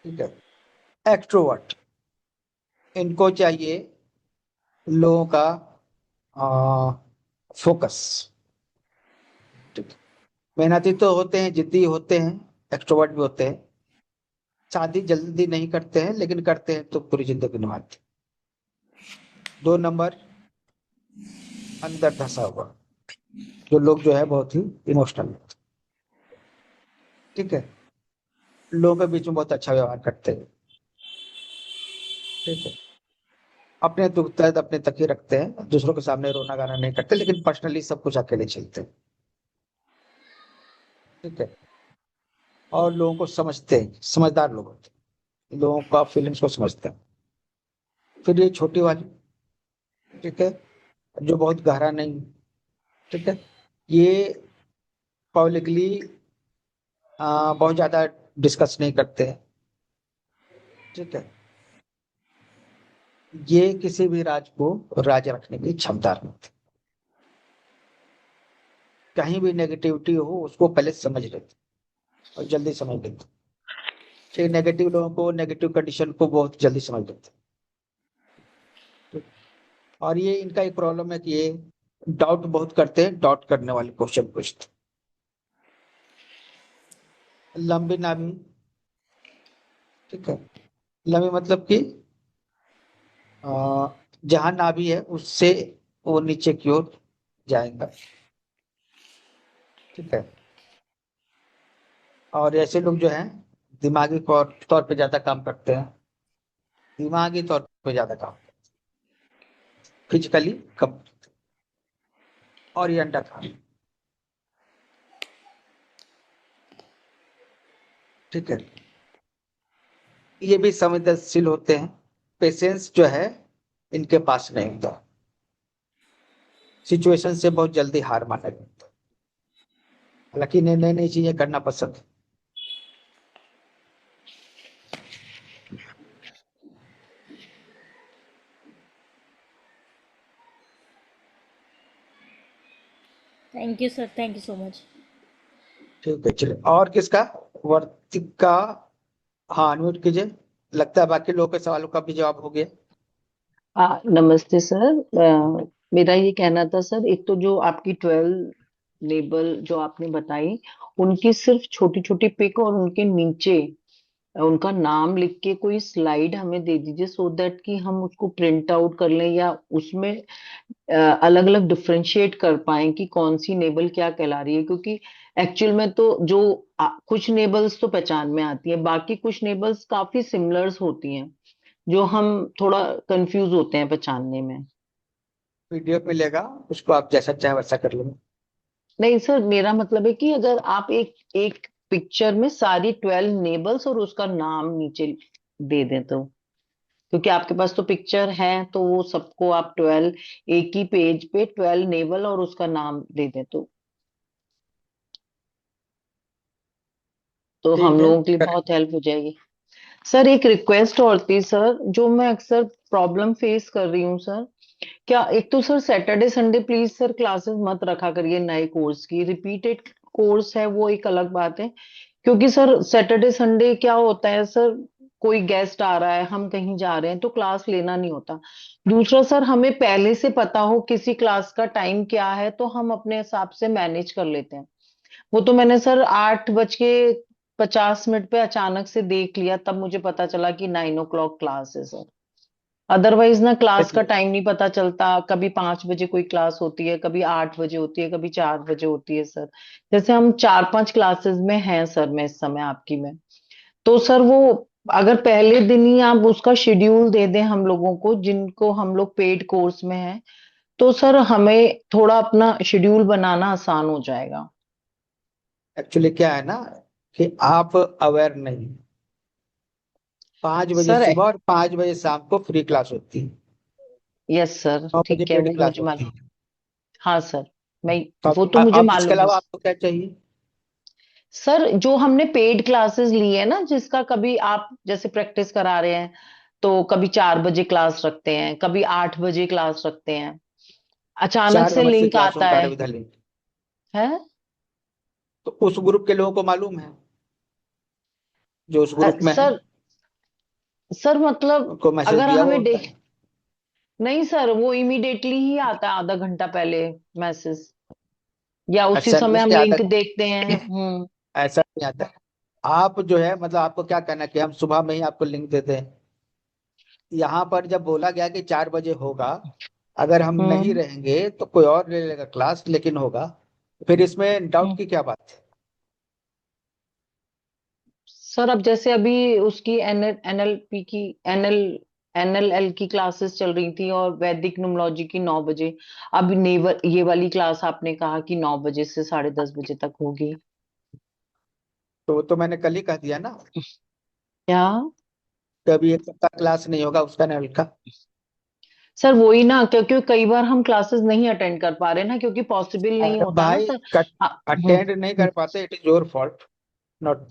S2: ठीक है, एक्सट्रोवर्ट, इनको चाहिए लोगों का फोकस, ठीक है, मेहनती तो होते हैं, जिद्दी होते हैं, एक्सट्रोवर्ट भी होते हैं। शादी जल्दी नहीं करते हैं, लेकिन करते हैं तो पूरी जिंदगी निभाते हैं। 2 नंबर, अंदर धंसा हुआ। जो लोग जो है बहुत ही इमोशनल, ठीक है, लोगों के बीच में बहुत अच्छा व्यवहार करते हैं, ठीक है, अपने दुख दर्द अपने तक ही रखते हैं, दूसरों के सामने रोना गाना नहीं करते, लेकिन पर्सनली सब कुछ अकेले चलते हैं, ठीक है। और लोगों को समझते हैं, समझदार लोग होते हैं, लोगों का फीलिंग्स को समझते हैं। फिर ये छोटी वाली, ठीक है, जो बहुत गहरा नहीं, ठीक है, ये पब्लिकली बहुत ज्यादा डिस्कस नहीं करते हैं, ठीक है, ये किसी भी राज को राज रखने की क्षमता रखते हैं। कहीं भी नेगेटिविटी हो उसको पहले समझ लेते हैं और जल्दी समझ लेते हैं। ठीक, नेगेटिव लोगों को, नेगेटिव कंडीशन को बहुत जल्दी समझ लेते हैं, ठीक। और ये इनका एक प्रॉब्लम है कि ये डाउट बहुत करते हैं, डाउट करने वाले क्वेश्चन पूछते हैं। लंबी नाभि, ठीक है, लंबी मतलब कि जहां नाभि है उससे वो नीचे की ओर जाएगा, ठीक है। और ऐसे लोग जो हैं दिमागी तौर पे ज्यादा काम करते हैं, दिमागी तौर पे ज्यादा काम, फिजिकली कम। और ये अंडा था, ठीक है, ये भी संवेदनशील होते हैं। पेशेंस जो है इनके पास नहीं होता, सिचुएशन से बहुत जल्दी हार माना जाता है, हालांकि नई नई नई चीजें करना पसंद है।
S3: Thank you sir, thank you so much.
S2: ठीक है, चलिए, और किसका? वर्तिक का? हाँ, अनम्यूट कीजिए। लगता है बाकी लोगों के सवालों का भी जवाब हो गया।
S4: नमस्ते सर। मेरा ये कहना था सर, एक तो जो आपकी 12 लेबल जो आपने बताई, उनकी सिर्फ छोटी छोटी पिक और उनके नीचे उनका नाम लिख के कोई स्लाइड हमें दे दीजिए, सो दैट कि हम उसको प्रिंट आउट कर लें या उसमें अलग अलग डिफरेंशिएट कर पाएं कि कौन सी नेबल क्या कहला रही है। क्योंकि एक्चुअल में तो जो कुछ नेबल्स तो पहचान में आती है, बाकी कुछ नेबल्स काफी सिमिलर्स होती हैं जो हम थोड़ा कंफ्यूज होते हैं पहचानने में।
S2: पीडीएफ मिलेगा, उसको आप जैसा चाहे वैसा कर लेंगे।
S4: नहीं सर, मेरा मतलब है कि अगर आप एक एक पिक्चर में सारी 12 नेबल्स और उसका नाम नीचे दे दें तो, क्योंकि आपके पास तो पिक्चर है, तो वो सबको आप 12 एक ही पेज पे 12 नेबल और उसका नाम दे दें तो हम
S2: ठीक है,
S4: लोगों के लिए
S2: करें।
S4: बहुत हेल्प हो जाएगी। सर एक रिक्वेस्ट और थी सर, जो मैं अक्सर प्रॉब्लम फेस कर रही हूँ सर। क्या एक तो sir Saturday Sunday please sir classes मत रखा करिए, नए कोर्स की रिपीटेड कोर्स है वो एक अलग बात है। क्योंकि सर सैटरडे संडे क्या होता है सर, कोई गेस्ट आ रहा है, हम कहीं जा रहे हैं तो क्लास लेना नहीं होता। दूसरा सर, हमें पहले से पता हो किसी क्लास का टाइम क्या है तो हम अपने हिसाब से मैनेज कर लेते हैं। वो तो मैंने सर 8:50 पे अचानक से देख लिया, तब मुझे पता चला कि 9 o'clock क्लास है सर। अदरवाइज ना क्लास का
S2: देखिए,
S4: टाइम नहीं पता चलता, कभी 5 बजे कोई क्लास होती है, कभी 8 बजे होती है, कभी 4 बजे होती है सर। जैसे हम 4-5 क्लासेस में हैं सर, मैं इस समय आपकी में, तो सर वो अगर पहले दिन ही आप उसका शेड्यूल दे दें हम लोगों को, जिनको हम लोग पेड कोर्स में हैं, तो सर हमें थोड़ा अपना शेड्यूल बनाना आसान हो जाएगा।
S2: एक्चुअली क्या है ना कि आप अवेयर नहीं, 5 बजे
S4: सर
S2: सुबह और 5 बजे शाम को फ्री क्लास होती है,
S4: यस सर,
S2: 9 बजे
S4: ठीक है,
S2: पेड
S4: वो
S2: क्लास
S4: मुझे
S2: होती
S4: मालूम।
S2: है।
S4: हाँ सर, मैं
S2: तो
S4: वो तो मुझे
S2: आप इसके
S4: मालूम है।
S2: अलावा आपको क्या चाहिए?
S4: सर जो हमने पेड क्लासेस ली है ना, जिसका कभी आप जैसे प्रैक्टिस करा रहे हैं, तो कभी 4 बजे क्लास रखते हैं, कभी 8 बजे क्लास रखते हैं, अचानक
S2: चार
S4: से
S2: नंबर से
S4: लिंक
S2: क्लास
S4: आता
S2: होता
S4: है।
S2: है विद्या लिंक।
S4: है
S2: तो उस ग्रुप के लोगों को मालूम है, जो उस ग्रुप में है,
S4: सर, सर मतलब
S2: उनको मैसेज
S4: अगर
S2: दिया हुआ
S4: हमें
S2: होता है।
S4: नहीं सर, वो इमीडिएटली ही आता है आधा घंटा पहले मैसेज। या उसी
S2: अच्छा
S4: समय
S2: नहीं
S4: हम लिंक
S2: आता,
S4: देखते हैं? हम्म।
S2: ऐसा नहीं आता। आप जो है मतलब आपको क्या कहना है कि हम सुबह में ही आपको लिंक दे दें? यहाँ पर जब बोला गया कि 4 बजे होगा, अगर हम नहीं
S4: हम्म।
S2: रहेंगे तो कोई और ले लेगा क्लास, लेकिन होगा। फिर इसमें डाउट
S4: हम्म।
S2: की क्या बात है?
S4: सर अब जैसे अभी उसकी एनएलपी की एनएल एनएलएल की क्लासेस चल रही थी और वैदिक न्यूमरोलॉजी की 9 बजे। अब नेवर ये वाली क्लास आपने कहा कि 9 बजे से 10:30 बजे तक होगी।
S2: तो वो तो मैंने कल ही कह दिया ना,
S4: क्या?
S2: कि अभी एक सप्ताह क्लास नहीं होगा उसका लेवल का।
S4: सर वही ना, क्योंकि कई बार हम क्लासेस नहीं अटेंड कर पा रहे ना, क्योंकि पॉसिबल नहीं
S2: अरे
S4: होता ना
S2: भाई,
S4: सर।
S2: अटेंड नहीं कर पाते, it is your fault, not.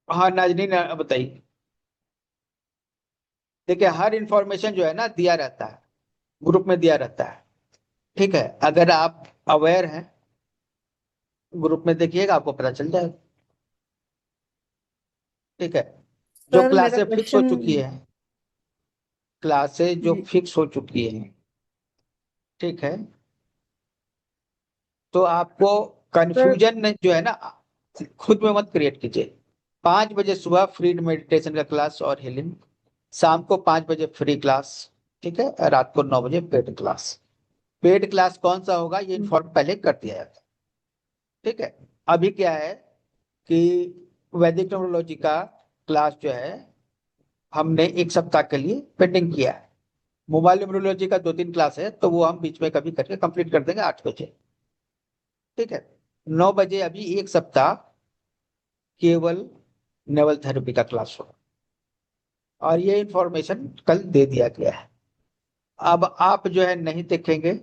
S2: हाँ नाजनीन, बताइए। देखिए, हर इंफॉर्मेशन जो है ना दिया रहता है, ग्रुप में दिया रहता है। ठीक है, अगर आप अवेयर हैं, ग्रुप में देखिएगा, आपको पता चल जाएगा। ठीक है, जो
S5: सर मेरा
S2: क्लासें फिक्स हो
S5: क्वेश्चन।
S2: चुकी है, क्लासें जो
S5: जी।
S2: फिक्स हो चुकी है, ठीक है, तो आपको
S5: सर।
S2: कंफ्यूजन जो है ना, खुद में मत क्रिएट कीजिए। 5 बजे सुबह फ्री मेडिटेशन का क्लास और हीलिंग, शाम को 5 बजे फ्री क्लास, ठीक है, और रात को 9 बजे पेड क्लास। पेड क्लास कौन सा होगा ये इन्फॉर्म पहले कर दिया जाता है। ठीक है, अभी क्या है कि वैदिक न्यूमरोलॉजी का क्लास जो है हमने एक सप्ताह के लिए पेंडिंग किया है। मोबाइल न्यूमरोलॉजी का 2-3 क्लास है, तो वो हम बीच में कभी करके कंप्लीट कर देंगे 8 बजे। ठीक है, 9 बजे अभी एक सप्ताह केवल नेवल थेरेपी का क्लास होगा, और ये इंफॉर्मेशन कल दे दिया गया है। अब आप जो है नहीं देखेंगे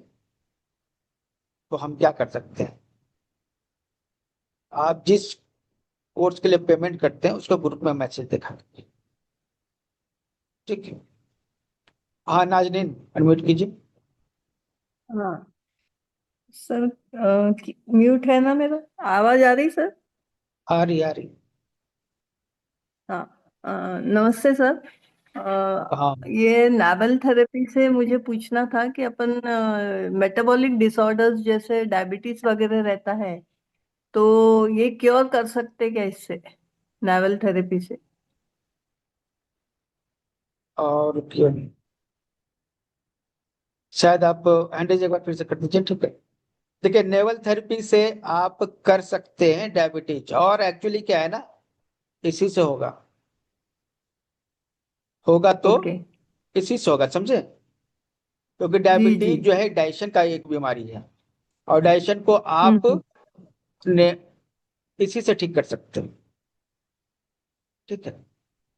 S2: तो हम क्या कर सकते हैं? आप जिस कोर्स के लिए पेमेंट करते हैं उसको ग्रुप में मैसेज दिखा दीजिए। ठीक है, हाँ नाजनीन, अनम्यूट कीजिए।
S5: हाँ सर, म्यूट है ना मेरा? आवाज आ रही सर?
S2: आ रही, आ रही।
S5: हाँ। नमस्ते सर।
S2: हाँ,
S5: ये नावल थेरेपी से मुझे पूछना था कि अपन मेटाबॉलिक डिसऑर्डर्स जैसे डायबिटीज वगैरह रहता है, तो ये क्योर कर सकते क्या इससे, नावल थेरेपी से?
S2: और क्यों नहीं? शायद आप हैंडल एक बार फिर से कर दीजिए। ठीक है, देखिए, नेवल थेरेपी से आप कर सकते हैं डायबिटीज, और एक्चुअली क्या है ना, इसी से होगा। होगा तो
S5: ओके।
S2: इसी से होगा, समझे? क्योंकि
S5: जी जी।
S2: डायबिटीज जो है डाइजेशन का एक बीमारी है, और डाइजेशन को आप
S5: हम्म।
S2: ने इसी से ठीक कर सकते हैं। ठीक है,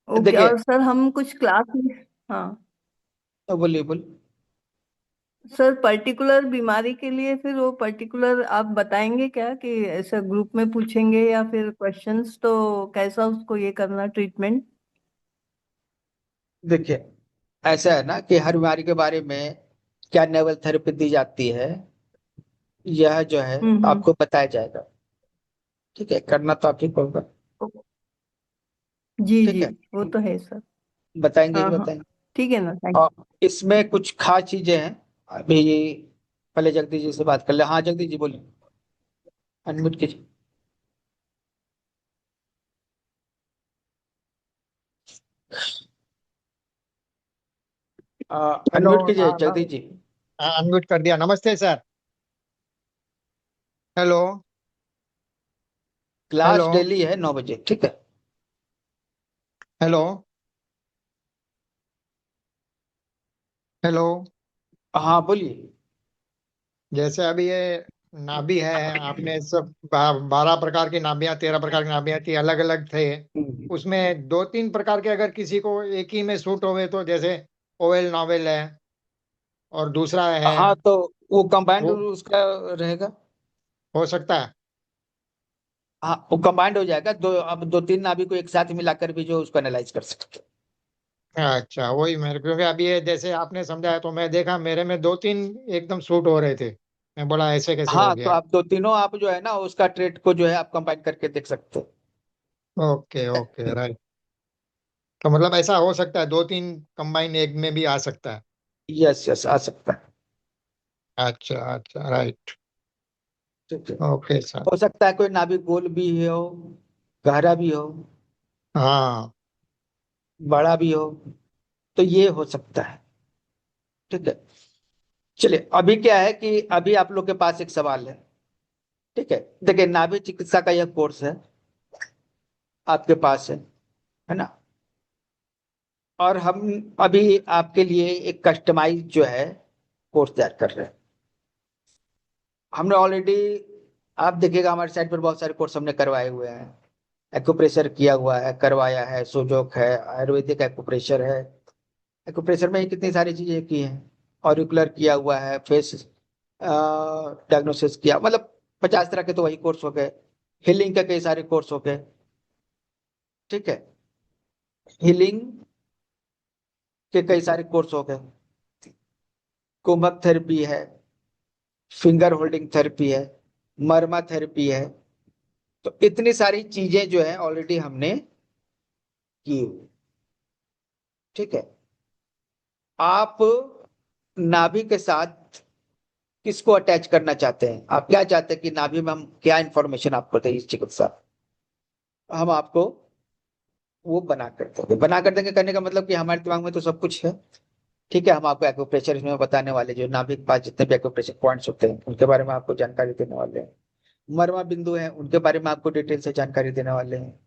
S5: ओके,
S2: देखिए,
S5: और सर हम कुछ क्लास में। हाँ
S2: बोलिए बोलिए।
S5: सर, पर्टिकुलर बीमारी के लिए फिर वो पर्टिकुलर आप बताएंगे क्या कि ऐसा ग्रुप में पूछेंगे या फिर क्वेश्चंस, तो कैसा उसको ये करना ट्रीटमेंट?
S2: देखिए, ऐसा है ना कि हर बीमारी के बारे में क्या नेवल थेरेपी दी जाती है, यह जो है
S5: हम्म।
S2: आपको बताया जाएगा। ठीक है, करना तो आप ही को होगा।
S5: जी
S2: ठीक
S5: जी,
S2: है,
S5: वो तो है सर।
S2: बताएंगे जी,
S5: हाँ हाँ,
S2: बताएंगे।
S5: ठीक है ना, थैंक।
S2: और इसमें कुछ खास चीजें हैं। अभी पहले जगदीश जी से बात कर ले। हाँ जगदीश जी बोलिए, अनम्यूट कीजिए।
S6: हेलो।
S2: अनम्यूट कीजिए जगदीश जी।
S6: अनम्यूट कर दिया। नमस्ते sir. Hello. Hello.
S2: Class daily है 9 बजे, ठीक है।
S6: हेलो। हेलो।
S2: हाँ बोलिए।
S6: जैसे अभी ये नाभि है, आपने सब 12 प्रकार की नाभियां, 13 प्रकार की नाभियां थी, अलग अलग थे।
S2: हम्म।
S6: उसमें 2-3 प्रकार के अगर किसी को एक ही में सूट होवे तो जैसे ओवेल नॉवेल है और दूसरा है,
S2: हाँ तो वो कंबाइंड
S6: वो
S2: उसका रहेगा।
S6: हो सकता है।
S2: हाँ, वो कंबाइंड हो जाएगा, दो अब 2-3 नाभि को एक साथ मिलाकर भी जो उसको एनालाइज कर सकते हैं।
S6: अच्छा, वही मेरे, क्योंकि अभी ये जैसे आपने समझाया तो मैं देखा मेरे में 2-3 एकदम सूट हो रहे थे। मैं बोला ऐसे कैसे हो
S2: हाँ, तो
S6: गया।
S2: आप 2 तीनों आप जो है ना उसका ट्रेड को जो है आप कंबाइन करके देख सकते हो।
S6: Okay okay, right. तो मतलब ऐसा हो सकता है 2-3 कंबाइन एक में भी आ सकता है।
S2: यस यस, आ सकता है।
S6: अच्छा अच्छा, राइट।
S2: ठीक है।
S6: Okay sir.
S2: हो सकता है कोई नाभि गोल भी हो, गहरा भी हो,
S6: हाँ।
S2: बड़ा भी हो, तो ये हो सकता है। ठीक है। चलिए, अभी क्या है कि अभी आप लोग के पास एक सवाल है। ठीक है, देखिए, नाभि चिकित्सा का यह कोर्स है, आपके पास है ना। और हम अभी आपके लिए एक कस्टमाइज जो है कोर्स तैयार कर रहे हैं। हमने ऑलरेडी, आप देखिएगा हमारे साइट पर बहुत सारे कोर्स हमने करवाए हुए हैं। एक्यूप्रेशर किया हुआ है, करवाया है, सोजोक है, आयुर्वेदिक एक्यूप्रेशर है। एक्यूप्रेशर में ही कितनी सारी चीजें की हैं। ऑरिकुलर किया हुआ है, फेस डायग्नोसिस किया, मतलब 50 तरह के तो वही कोर्स हो गए। हीलिंग के कई सारे कोर्स हो गए। ठीक है, हीलिंग के कई सारे कोर्स हो गए। कुंभक थेरेपी है, फिंगर होल्डिंग थेरेपी है, मर्मा थेरेपी है। तो इतनी सारी चीजें जो है ऑलरेडी हमने की हुई। ठीक है। आप नाभि के साथ किसको अटैच करना चाहते हैं? आप क्या चाहते हैं कि नाभि में हम क्या इंफॉर्मेशन आपको दें? इस चिकित्सा हम आपको वो बना कर देंगे। बना कर देंगे करने का मतलब कि हमारे दिमाग में तो सब कुछ है। ठीक है, हम आपको एक्यूप्रेशर इसमें बताने वाले, जो नाभि के पास जितने भी एक्यूप्रेशर पॉइंट्स होते हैं उनके बारे में आपको जानकारी देने वाले हैं। मर्मा बिंदु है उनके बारे में आपको डिटेल से जानकारी देने वाले हैं।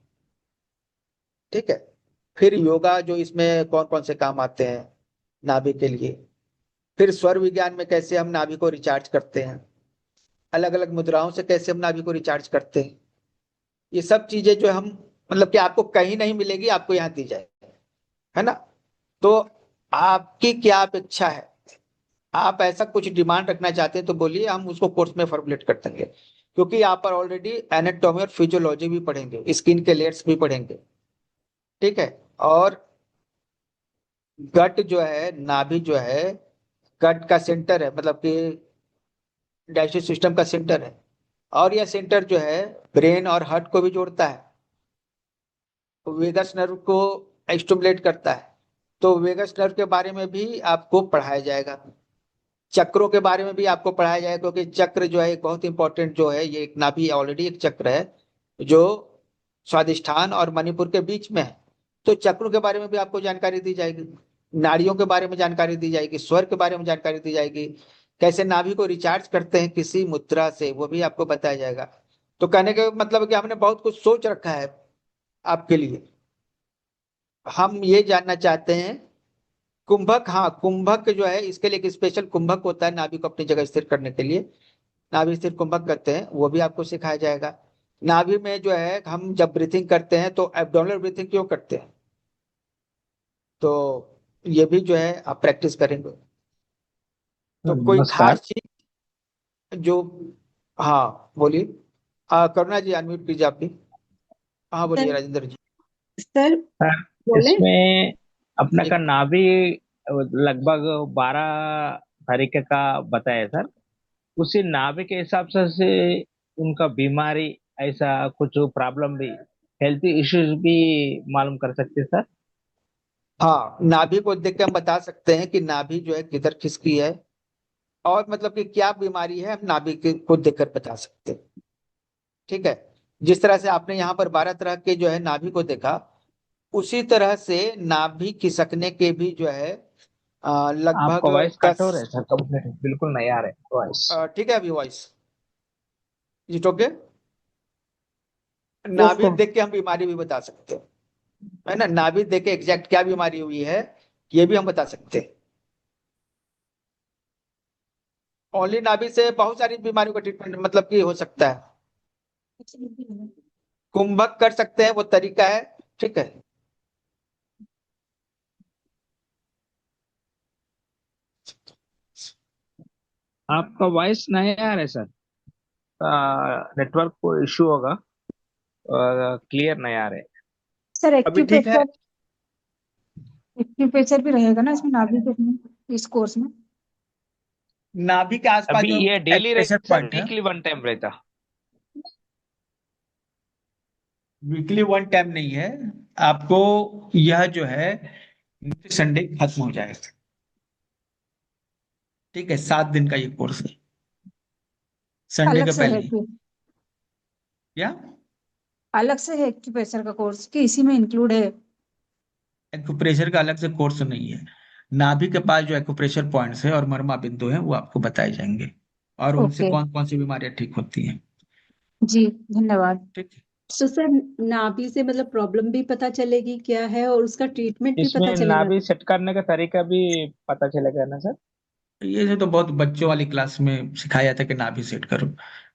S2: ठीक है। फिर योगा जो इसमें कौन कौन से काम आते हैं नाभि के लिए। फिर स्वर विज्ञान में कैसे हम नाभि को रिचार्ज करते हैं, अलग अलग मुद्राओं से कैसे हम नाभि को रिचार्ज करते हैं। ये सब चीजें जो हम, मतलब कि आपको कहीं नहीं मिलेगी, आपको यहाँ दी जाएगी, है ना। तो आपकी क्या अपेक्षा है? आप ऐसा कुछ डिमांड रखना चाहते हैं तो बोलिए, हम उसको कोर्स में फॉर्मुलेट कर देंगे। क्योंकि यहाँ पर ऑलरेडी एनाटॉमी और फिजियोलॉजी भी पढ़ेंगे, स्किन के लेयर्स भी पढ़ेंगे। ठीक है। और गट जो है, नाभि जो है, गट का सेंटर है, मतलब कि डाइजेस्टिव सिस्टम का सेंटर है। और यह सेंटर जो है ब्रेन और हार्ट को भी जोड़ता है, वेगस नर्व को स्टिमुलेट करता है। तो वेगस नर्व के बारे में भी आपको पढ़ाया जाएगा। चक्रों के बारे में भी आपको पढ़ाया जाएगा, क्योंकि चक्र जो है एक बहुत इंपॉर्टेंट जो है, ये एक नाभि ऑलरेडी एक चक्र है जो स्वादिष्ठान और मणिपुर के बीच में है। तो चक्रों के बारे में भी आपको जानकारी दी जाएगी, नाड़ियों के बारे में जानकारी दी जाएगी, स्वर के बारे में जानकारी दी जाएगी, कैसे नाभि को रिचार्ज करते हैं किसी मुद्रा से, वो भी आपको बताया जाएगा। तो कहने का मतलब है कि हमने बहुत कुछ सोच रखा है आपके लिए। हम ये जानना चाहते हैं, कुंभक, हाँ, कुंभक जो है इसके लिए एक स्पेशल कुंभक होता है नाभि को अपनी जगह स्थिर करने के लिए। नाभि स्थिर कुंभक करते हैं, वो भी आपको सिखाया जाएगा। नाभि में जो है हम जब ब्रीथिंग करते हैं तो एब्डोमिनल ब्रीथिंग क्यों करते हैं, तो ये भी जो है आप प्रैक्टिस करेंगे। तो कोई
S7: नमस्कार।
S2: खास चीज जो, हाँ बोलिए। करुणा जी अनम्यूट कीजिए आप भी। हाँ बोलिए
S8: सर
S2: राजेंद्र जी।
S8: सर
S7: सर,
S8: बोले।
S7: इसमें अपना का
S2: एक,
S7: नाभि लगभग 12 तरीके का बताया सर। उसी नाभि के हिसाब से उनका बीमारी, ऐसा कुछ प्रॉब्लम भी, हेल्थ इश्यूज भी मालूम कर सकते हैं सर।
S2: हाँ, नाभि को देख के हम बता सकते हैं कि नाभि जो है किधर खिसकी है, और मतलब कि क्या बीमारी है, हम नाभि को देखकर बता सकते हैं। ठीक है। जिस तरह से आपने यहाँ पर 12 तरह के जो है नाभि को देखा, उसी तरह से नाभि खिसकने के भी जो है लगभग
S7: आपका वॉइस कट हो रहा
S2: 10।
S7: है सर, कंप्लीट बिल्कुल नहीं आ रहा है वॉइस।
S2: ठीक है, अभी वॉइस इट ओके।
S8: यस
S2: नाभि
S8: सर।
S2: देख के हम बीमारी भी बता सकते हैं, है ना। नाभि देख के एग्जैक्ट क्या बीमारी हुई है ये भी हम बता सकते हैं। ओनली नाभि से बहुत सारी बीमारियों का ट्रीटमेंट मतलब कि हो सकता है। कुंभक कर सकते हैं, वो तरीका है। ठीक है।
S7: आपका वॉइस नहीं आ रहा है सर, नेटवर्क को इश्यू होगा, क्लियर नहीं आ रहे।
S8: सर
S2: अभी ठीक है।
S8: एक्यूप्रेशर, एक्यूप्रेशर भी रहेगा ना इसमें, नाभि के इसमें, इस कोर्स में?
S2: नाभि के आसपास
S7: अभी
S2: जो
S7: ये डेली
S2: एक्यूप्रेशर
S7: रहता सर,
S2: पॉइंट है,
S7: वीकली 1 टाइम रहता।
S2: वीकली 1 टाइम नहीं है। आपको यह जो है संडे खत्म हो जाएगा।
S1: ठीक है, 7 दिन का ये कोर्स है, संडे
S8: अलग
S1: के
S8: से है
S1: पहले ही।
S8: कि
S1: क्या?
S8: अलग से है एक्यूप्रेशर का कोर्स कि इसी में इंक्लूड है?
S1: एक्यूप्रेशर का अलग से कोर्स नहीं है। नाभि के पास जो एक्यूप्रेशर पॉइंट्स है और मर्मा बिंदु है वो आपको बताए जाएंगे, और उनसे
S8: ओके।
S1: कौन कौन सी बीमारियां ठीक होती हैं।
S8: जी, धन्यवाद।
S1: ठीक है।
S9: तो सर नाभि से मतलब प्रॉब्लम भी पता चलेगी क्या है और उसका ट्रीटमेंट भी पता
S7: इसमें
S9: चलेगा?
S7: नाभि सेट करने का तरीका भी पता चलेगा ना सर?
S1: ये तो बहुत बच्चों वाली क्लास में सिखाया जाता है कि नाभि सेट करो।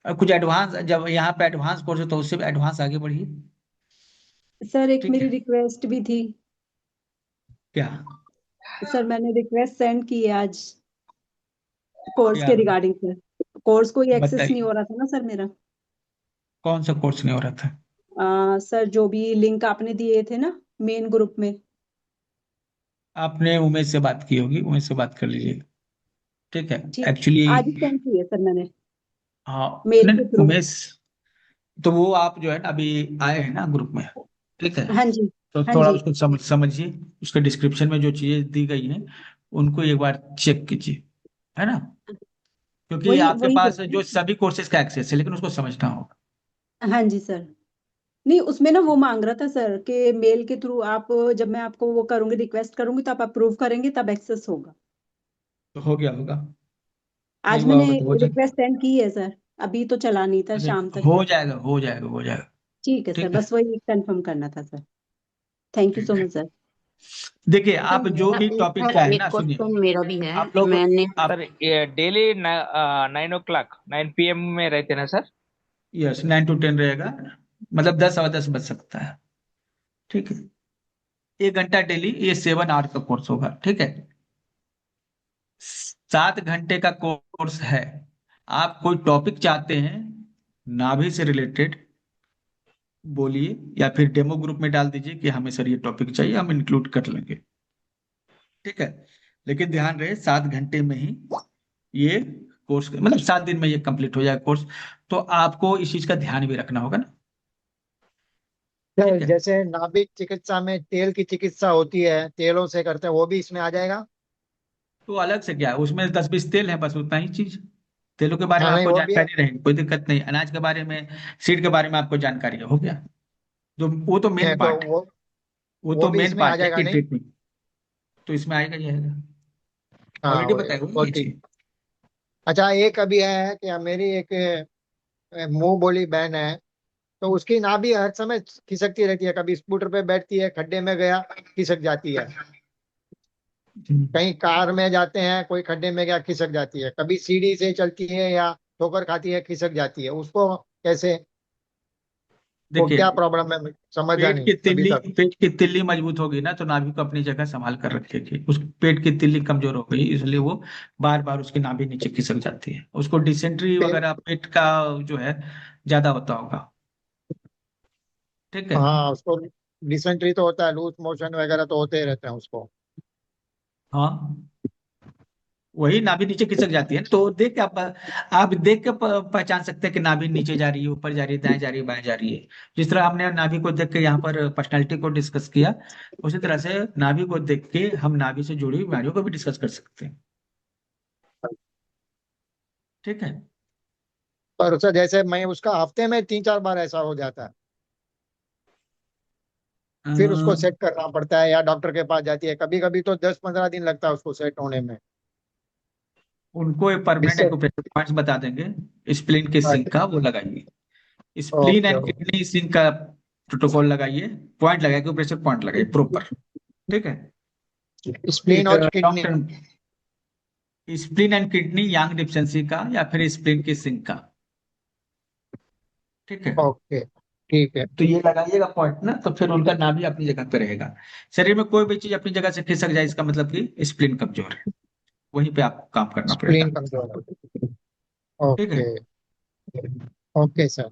S1: और कुछ एडवांस, जब यहाँ पे एडवांस कोर्स है तो उससे भी एडवांस आगे बढ़िए।
S9: सर एक
S1: ठीक
S9: मेरी
S1: है।
S9: रिक्वेस्ट भी थी।
S1: क्या?
S9: सर मैंने रिक्वेस्ट सेंड की है आज कोर्स
S1: क्या
S9: के रिगार्डिंग सर। कोर्स कोई एक्सेस नहीं
S1: बताइए,
S9: हो रहा था ना सर मेरा।
S1: कौन सा कोर्स नहीं हो रहा था?
S9: सर जो भी लिंक आपने दिए थे ना मेन ग्रुप में।
S1: आपने उमेश से बात की होगी, उमेश से बात कर लीजिए। ठीक है।
S9: ठीक,
S1: एक्चुअली,
S9: आज ही सेंड की है सर मैंने
S1: हाँ,
S9: मेल
S1: नहीं
S9: के थ्रू।
S1: उमेश, तो वो आप जो है ना अभी आए हैं ना ग्रुप में, ठीक है,
S9: हाँ जी।
S1: तो
S9: हाँ
S1: थोड़ा
S9: जी।
S1: उसको समझिए। उसके डिस्क्रिप्शन में जो चीजें दी गई हैं उनको एक बार चेक कीजिए, है ना, क्योंकि
S9: वही
S1: आपके
S9: वही
S1: पास
S9: देख।
S1: जो सभी कोर्सेज का एक्सेस है लेकिन उसको समझना होगा।
S9: हाँ जी सर। नहीं उसमें ना वो मांग रहा था सर कि मेल के थ्रू आप जब मैं आपको वो करूंगी रिक्वेस्ट करूंगी तो आप अप्रूव करेंगे तब एक्सेस होगा।
S1: तो हो गया होगा, नहीं
S9: आज
S1: हुआ
S9: मैंने
S1: होगा तो हो जाएगा।
S9: रिक्वेस्ट सेंड की है सर। अभी तो चला नहीं था
S1: अरे
S9: शाम तक।
S1: हो जाएगा, हो जाएगा, हो जाएगा।
S9: ठीक है सर
S1: ठीक है।
S9: बस वही कंफर्म करना था सर। थैंक यू
S1: ठीक
S9: सो
S1: है।
S9: Much sir.
S1: देखिए,
S10: सर
S1: आप जो
S10: मेरा
S1: भी
S10: भी
S1: टॉपिक
S10: सर
S1: का है
S10: एक
S1: ना, सुनिए,
S10: क्वेश्चन मेरा भी है।
S1: आप लोग,
S10: मैंने
S1: आप,
S7: सर ये डेली 9 o'clock 9 PM में रहते ना सर?
S1: यस, 9 to 10 रहेगा, मतलब 10 सवा 10 बज सकता है। ठीक है। 1 घंटा डेली, ये 7 आवर का कोर्स होगा। ठीक है। 7 घंटे का कोर्स है। आप कोई टॉपिक चाहते हैं नाभि से रिलेटेड, बोलिए, या फिर डेमो ग्रुप में डाल दीजिए कि हमें सर ये टॉपिक चाहिए, हम इंक्लूड कर लेंगे। ठीक है। लेकिन ध्यान रहे, 7 घंटे में ही ये कोर्स, मतलब 7 दिन में ये कंप्लीट हो जाएगा कोर्स। तो आपको इस चीज का ध्यान भी रखना होगा ना। ठीक है।
S6: जैसे नाभिक चिकित्सा में तेल की चिकित्सा होती है, तेलों से करते हैं, वो भी इसमें आ जाएगा?
S1: तो अलग से क्या है, उसमें 10 20 तेल है, बस उतना ही चीज। तेलों के बारे में
S6: हाँ नहीं
S1: आपको
S6: वो भी है।
S1: जानकारी रहेगी, कोई दिक्कत नहीं। अनाज के बारे में, सीड के बारे में आपको जानकारी है, हो गया। तो वो तो मेन
S6: तो
S1: पार्ट है। वो
S6: वो
S1: तो
S6: भी
S1: मेन
S6: इसमें आ
S1: पार्ट है
S6: जाएगा
S1: कि
S6: नहीं?
S1: ट्रीटमेंट, तो इसमें आएगा ही आएगा।
S6: हाँ
S1: ऑलरेडी
S6: वो
S1: बताया हुआ
S6: वो
S1: ये
S6: ठीक।
S1: चीज।
S6: अच्छा एक अभी है कि मेरी एक मुंह बोली बहन है, तो उसकी नाभि हर समय खिसकती रहती है, कभी स्कूटर पे बैठती है, खड्डे में गया खिसक जाती है,
S1: हम्म।
S6: कहीं कार में जाते हैं कोई खड्डे में गया खिसक जाती है, कभी सीढ़ी से चलती है या ठोकर खाती है खिसक जाती है, उसको कैसे, वो
S1: देखिए,
S6: क्या प्रॉब्लम है समझा
S1: पेट
S6: नहीं
S1: की
S6: अभी
S1: तिल्ली,
S6: तक।
S1: पेट की तिल्ली मजबूत होगी ना तो नाभि को अपनी जगह संभाल कर रखेगी। उस पेट की तिल्ली कमजोर हो गई, इसलिए वो बार बार उसकी नाभि नीचे खिसक जाती है। उसको डिसेंट्री
S6: पे-
S1: वगैरह पेट का जो है ज्यादा होता होगा। ठीक है।
S6: हाँ उसको डिसेंट्री तो होता है, लूज मोशन वगैरह तो होते ही रहते हैं उसको।
S1: हाँ, वही नाभि नीचे खिसक जाती है ना, तो देख के आप देख के पहचान सकते हैं कि नाभि नीचे जा रही है, ऊपर जा रही है, दाएं जा रही है, बाएं जा रही है। जिस तरह हमने नाभि को देख के यहाँ पर पर्सनैलिटी को डिस्कस किया, उसी तरह से नाभि को देख के हम नाभि से जुड़ी हुई बीमारियों को भी डिस्कस कर सकते हैं। ठीक है।
S6: पर सर जैसे मैं उसका हफ्ते में 3 4 बार ऐसा हो जाता है,
S1: अ,
S6: फिर उसको सेट करना पड़ता है या डॉक्टर के पास जाती है, कभी कभी तो 10 15 दिन लगता है उसको सेट होने में।
S1: उनको एक परमानेंट
S6: इससे
S1: एक्यूप्रेशर पॉइंट्स बता देंगे, स्प्लीन के सिंक का वो लगाइए, spleen
S6: okay
S1: and kidney sink का प्रोटोकॉल लगाइए, पॉइंट लगाइए, एक्यूप्रेशर पॉइंट लगाइए प्रॉपर। ठीक है।
S6: स्प्लीन
S1: एक
S6: और किडनी।
S1: Doctor, spleen and kidney yang deficiency का या फिर स्प्लीन की सिंक का। ठीक है।
S6: ओके ठीक है।
S1: तो ये लगाइएगा पॉइंट ना, तो फिर उनका नाभि भी अपनी जगह पे रहेगा। शरीर में कोई भी चीज अपनी जगह से खिसक जाए, इसका मतलब कि स्प्लीन कमजोर है, वहीं पे आपको काम करना
S6: स्प्लीन
S1: पड़ेगा।
S6: कमजोर है।
S1: ठीक है।
S6: ओके। Okay sir.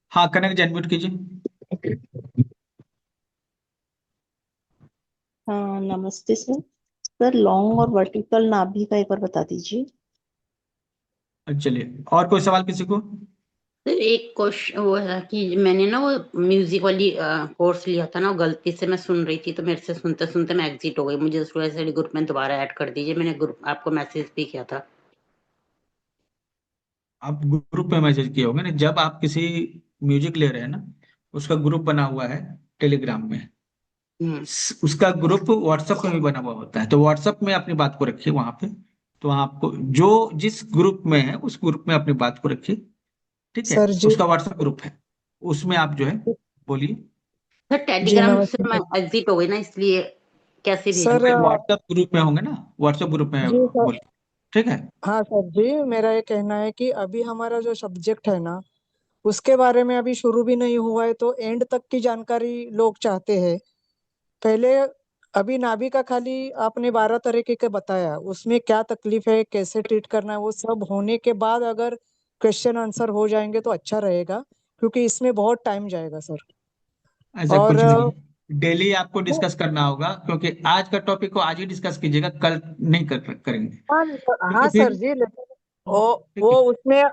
S1: हाँ, कनेक्ट जनम्यूट कीजिए।
S11: हाँ नमस्ते सर। सर लॉन्ग और वर्टिकल नाभि का एक बार बता दीजिए।
S1: चलिए, और कोई सवाल किसी को?
S10: तो एक क्वेश्चन वो था कि मैंने ना वो म्यूजिक वाली कोर्स लिया था ना, वो गलती से मैं सुन रही थी तो मेरे से सुनते सुनते मैं एग्जिट हो गई। मुझे उस वजह से ग्रुप में दोबारा ऐड कर दीजिए, मैंने ग्रुप आपको मैसेज भी किया था।
S1: आप ग्रुप में मैसेज किए होंगे ना, जब आप किसी म्यूजिक ले रहे हैं ना, उसका ग्रुप बना हुआ है टेलीग्राम में।
S10: हम्म।
S1: उसका ग्रुप व्हाट्सएप में भी बना हुआ होता है, तो व्हाट्सएप में अपनी बात को रखिए वहां पे। तो आपको जो जिस ग्रुप में है उस ग्रुप में अपनी बात को रखिए, ठीक है।
S12: सर जी।
S1: उसका व्हाट्सएप ग्रुप है, उसमें आप जो है बोलिए।
S10: सर
S12: जी
S10: टेलीग्राम से
S12: नमस्ते
S10: मैं
S12: सर।
S10: एग्जिट हो गई ना, इसलिए कैसे भेजूं
S12: सर
S1: अपने
S10: फिर मैं?
S1: व्हाट्सएप ग्रुप में होंगे ना, व्हाट्सएप ग्रुप में
S12: जी सर।
S1: बोलिए, ठीक है।
S12: हाँ सर जी, मेरा ये कहना है कि अभी हमारा जो सब्जेक्ट है ना, उसके बारे में अभी शुरू भी नहीं हुआ है, तो एंड तक की जानकारी लोग चाहते हैं। पहले अभी नाभि का खाली आपने 12 तरीके के बताया, उसमें क्या तकलीफ है, कैसे ट्रीट करना है, वो सब होने के बाद अगर क्वेश्चन आंसर हो जाएंगे तो अच्छा रहेगा, क्योंकि इसमें बहुत टाइम जाएगा सर।
S1: ऐसा
S12: और
S1: कुछ नहीं, डेली आपको डिस्कस करना होगा, क्योंकि आज का टॉपिक को आज ही डिस्कस कीजिएगा, कल नहीं करेंगे,
S12: हाँ
S1: क्योंकि
S12: हाँ
S1: फिर,
S12: सर जी, लेकिन वो
S1: ठीक
S12: वो
S1: है।
S12: उसमें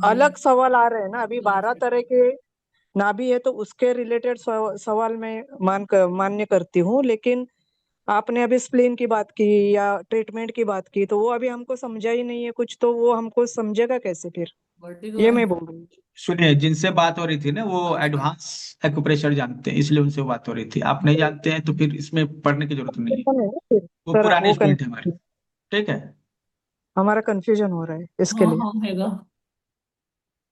S12: अलग सवाल आ रहे हैं ना, अभी 12 तरह के नाभि है, तो उसके रिलेटेड सवाल मैं मान्य करती हूँ, लेकिन आपने अभी स्प्लीन की बात की या ट्रीटमेंट की बात की, तो वो अभी हमको समझा ही नहीं है कुछ, तो वो हमको समझेगा कैसे फिर, ये मैं बोल रही हूँ।
S1: सुनिए, जिनसे बात हो रही थी ना, वो एडवांस एक्यूप्रेशर जानते हैं, इसलिए उनसे बात हो रही थी। आप नहीं जानते हैं तो फिर इसमें पढ़ने की जरूरत नहीं है,
S12: कंफ्यूजन है ना फिर
S1: वो
S12: सर,
S1: पुराने
S12: वो
S1: स्टूडेंट है हमारे, ठीक है।
S12: हमारा कंफ्यूजन हो रहा है इसके लिए।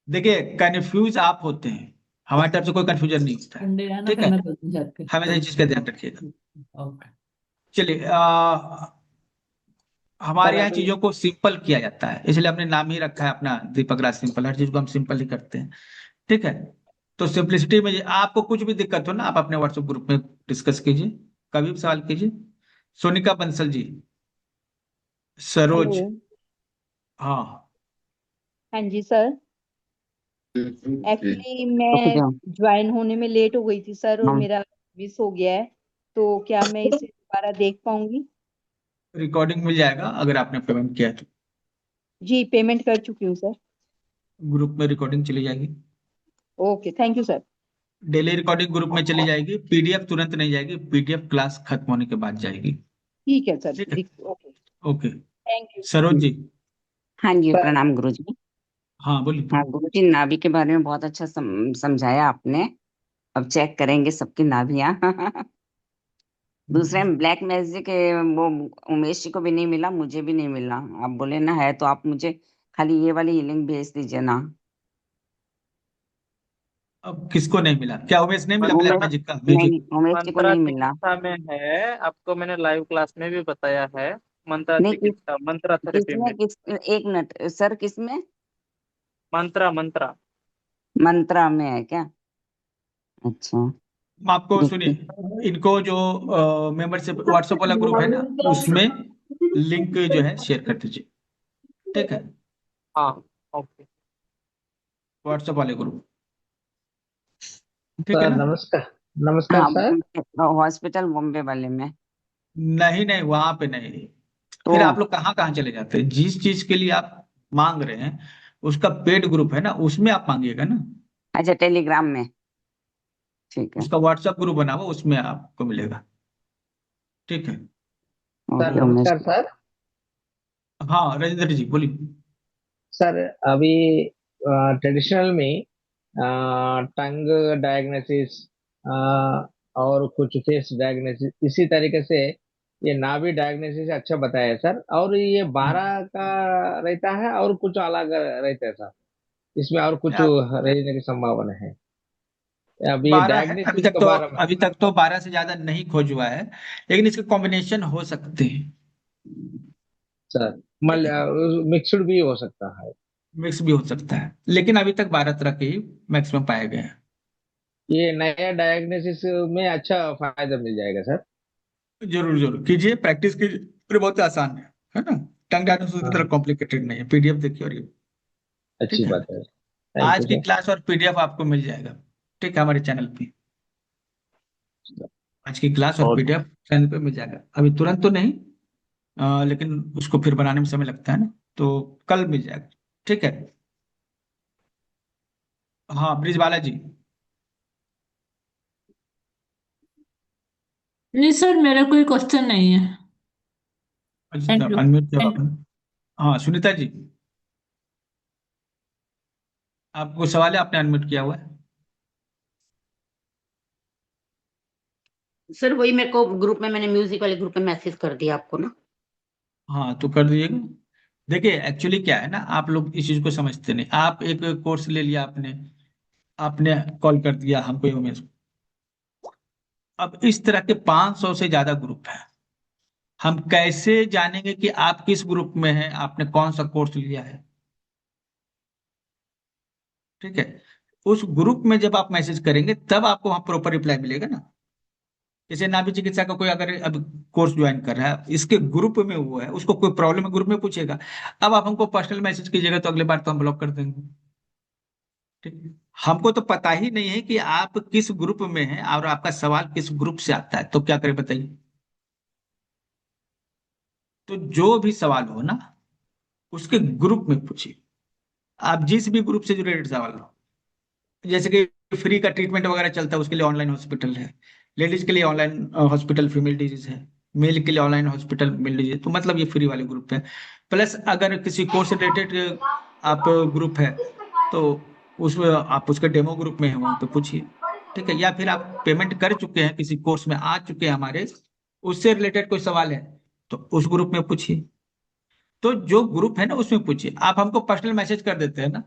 S1: देखिए, कंफ्यूज आप होते हैं, हमारी तरफ से कोई कंफ्यूजन नहीं होता है, ठीक है। हमेशा इस चीज का ध्यान रखिएगा। चलिए,
S2: सर
S1: हमारे यहाँ
S2: अभी
S1: चीजों को सिंपल किया जाता है, इसलिए हमने नाम ही रखा है अपना दीपक राज सिंपल। हर चीज को हम सिंपल ही करते हैं, ठीक है। तो सिंपलिसिटी में आपको कुछ भी दिक्कत हो ना, आप अपने व्हाट्सएप ग्रुप में डिस्कस कीजिए, कभी भी सवाल कीजिए। सोनिका बंसल जी, सरोज,
S11: हेलो।
S1: हाँ,
S11: हाँ जी सर। एक्चुअली मैं
S10: रुक
S11: ज्वाइन होने में लेट हो गई थी सर, और
S10: जाओ।
S11: मेरा मिस हो गया है, तो क्या मैं इसे दोबारा देख पाऊंगी?
S1: रिकॉर्डिंग मिल जाएगा अगर आपने पेमेंट किया है तो।
S11: जी पेमेंट कर चुकी हूँ सर।
S1: ग्रुप में रिकॉर्डिंग चली जाएगी,
S11: okay thank you sir.
S1: Daily recording group में चली जाएगी। पीडीएफ तुरंत नहीं जाएगी, पीडीएफ क्लास खत्म होने के बाद जाएगी,
S11: ठीक है सर,
S1: ठीक है।
S11: Okay.
S1: Okay,
S11: thank you.
S1: Saroj ji,
S10: हाँ जी,
S12: सर
S10: प्रणाम गुरुजी।
S1: हाँ बोलिए।
S10: हाँ गुरुजी, नाभि के बारे में बहुत अच्छा समझाया आपने। अब चेक करेंगे सबकी नाभियां। दूसरे में ब्लैक मैजिक वो उमेश जी को भी नहीं मिला, मुझे भी नहीं मिला। आप बोले ना है तो आप मुझे खाली ये वाली लिंक भेज दीजिए ना।
S1: अब किसको नहीं मिला? क्या उमेश नहीं मिला ब्लैक
S10: उमेश,
S1: मैजिक का
S10: नहीं
S1: म्यूजिक?
S10: उमेश जी को
S13: मंत्रा
S10: नहीं मिला।
S13: चिकित्सा में है, आपको मैंने लाइव क्लास में भी बताया है। मंत्रा
S10: नहीं किस
S13: चिकित्सा, मंत्रा थेरेपी
S10: किसमें
S13: में।
S10: किस एक मिनट सर, किसमें?
S13: मंत्रा मंत्रा।
S10: मंत्रा में है क्या? अच्छा।
S1: आपको
S10: देखिए।
S1: सुनिए, इनको जो मेंबरशिप व्हाट्सएप वाला ग्रुप है ना, उसमें लिंक जो है शेयर कर दीजिए, ठीक है।
S13: हाँ, ओके।
S1: व्हाट्सएप वाले ग्रुप, ठीक है
S7: सर
S1: ना।
S7: नमस्कार। नमस्कार
S10: हाँ,
S7: सर।
S10: हॉस्पिटल बॉम्बे वाले में।
S1: नहीं नहीं, वहां पे नहीं।
S10: तो
S1: फिर आप लोग कहाँ कहाँ चले जाते हैं? जिस चीज के लिए आप मांग रहे हैं, उसका पेड ग्रुप है ना, उसमें आप मांगिएगा ना।
S10: अच्छा, टेलीग्राम में। ठीक है।
S1: उसका व्हाट्सएप ग्रुप बना हुआ, उसमें आपको मिलेगा, ठीक है।
S7: Sir
S10: okay Umesh.
S7: नमस्कार सर।
S1: हाँ राजेंद्र जी बोलिए।
S7: सर अभी ट्रेडिशनल में टंग डायग्नोसिस और कुछ फेस डायग्नोसिस इसी तरीके से ये नाभि डायग्नोसिस अच्छा बताया है सर। और ये 12 का रहता है और कुछ अलग रहता है सर, इसमें और कुछ
S1: आप
S7: रहने की संभावना है? अभी
S1: 12 है अभी
S7: डायग्नोसिस
S1: तक
S7: के
S1: तो,
S7: बारे में।
S1: अभी तक तो 12 से ज्यादा नहीं खोज हुआ है, लेकिन इसके कॉम्बिनेशन हो सकते हैं,
S7: सर
S1: ठीक है।
S7: मिक्सड भी हो सकता है?
S1: मिक्स भी हो सकता है, लेकिन अभी तक 12 तरह के ही मैक्सिमम पाए गए हैं।
S7: ये नया डायग्नोसिस में अच्छा फायदा मिल जाएगा सर।
S1: जरूर जरूर कीजिए, प्रैक्टिस कीजिए, फिर बहुत आसान है ना। टंग डायग्नोसिस की तरह
S7: हाँ,
S1: कॉम्प्लिकेटेड नहीं है, पीडीएफ देखिए और ये,
S7: अच्छी
S1: ठीक है।
S7: बात है। थैंक
S1: आज
S7: यू
S1: की
S7: सर।
S1: क्लास और पीडीएफ आपको मिल जाएगा, ठीक है, हमारे चैनल पे। आज की क्लास और
S7: और
S1: पीडीएफ चैनल पे मिल जाएगा, अभी तुरंत तो नहीं, लेकिन उसको फिर बनाने में समय लगता है ना, तो कल मिल जाएगा, ठीक है। हाँ ब्रिज बालाजी।
S14: नहीं सर, मेरा कोई क्वेश्चन नहीं है।
S1: अच्छा
S14: थैंक यू।
S1: अनम्यूट किया आपने। हाँ सुनीता जी, आपको सवाल है, आपने अनम्यूट किया हुआ है।
S10: सर वही मेरे को ग्रुप में, मैंने म्यूजिक वाले ग्रुप में मैसेज कर दिया आपको ना।
S1: हाँ तो कर दीजिएगा। देखिए एक्चुअली क्या है ना, आप लोग इस चीज को समझते नहीं। आप एक कोर्स ले लिया आपने, आपने कॉल कर दिया हमको ये उमेश। अब इस तरह के 500 से ज्यादा ग्रुप हैं। हम कैसे जानेंगे कि आप किस ग्रुप में हैं, आपने कौन सा कोर्स लिया है? ठीक है। उस ग्रुप में जब आप मैसेज करेंगे तब आपको वहां प्रॉपर रिप्लाई मिलेगा ना। जैसे नाभि चिकित्सा का कोई अगर अब कोर्स ज्वाइन कर रहा है, इसके ग्रुप में वो है, उसको कोई प्रॉब्लम है ग्रुप में पूछेगा। अब आप हमको पर्सनल मैसेज कीजिएगा तो अगली बार तो हम ब्लॉक कर देंगे। ठीक है? हमको तो पता ही नहीं है कि आप किस ग्रुप में हैं और आपका सवाल किस ग्रुप से आता है, तो क्या करें बताइए। तो जो भी सवाल हो ना, उसके ग्रुप में पूछिए। आप जिस भी ग्रुप से रिलेटेड सवाल हो, जैसे कि फ्री का ट्रीटमेंट वगैरह चलता है, उसके लिए ऑनलाइन हॉस्पिटल है। लेडीज के लिए ऑनलाइन हॉस्पिटल फीमेल डिजीज है। मेल के लिए ऑनलाइन हॉस्पिटल मेल डिजीज, तो मतलब ये फ्री वाले ग्रुप है। प्लस अगर किसी कोर्स से रिलेटेड आप ग्रुप है, तो उसमें आप उसके डेमो ग्रुप में है, वहां पे पूछिए। ठीक है, या फिर आप पेमेंट कर चुके हैं, किसी कोर्स में आ चुके हैं हमारे, उससे रिलेटेड कोई सवाल है तो उस ग्रुप में पूछिए। तो जो ग्रुप है ना उसमें पूछिए। आप हमको पर्सनल मैसेज कर देते हैं ना,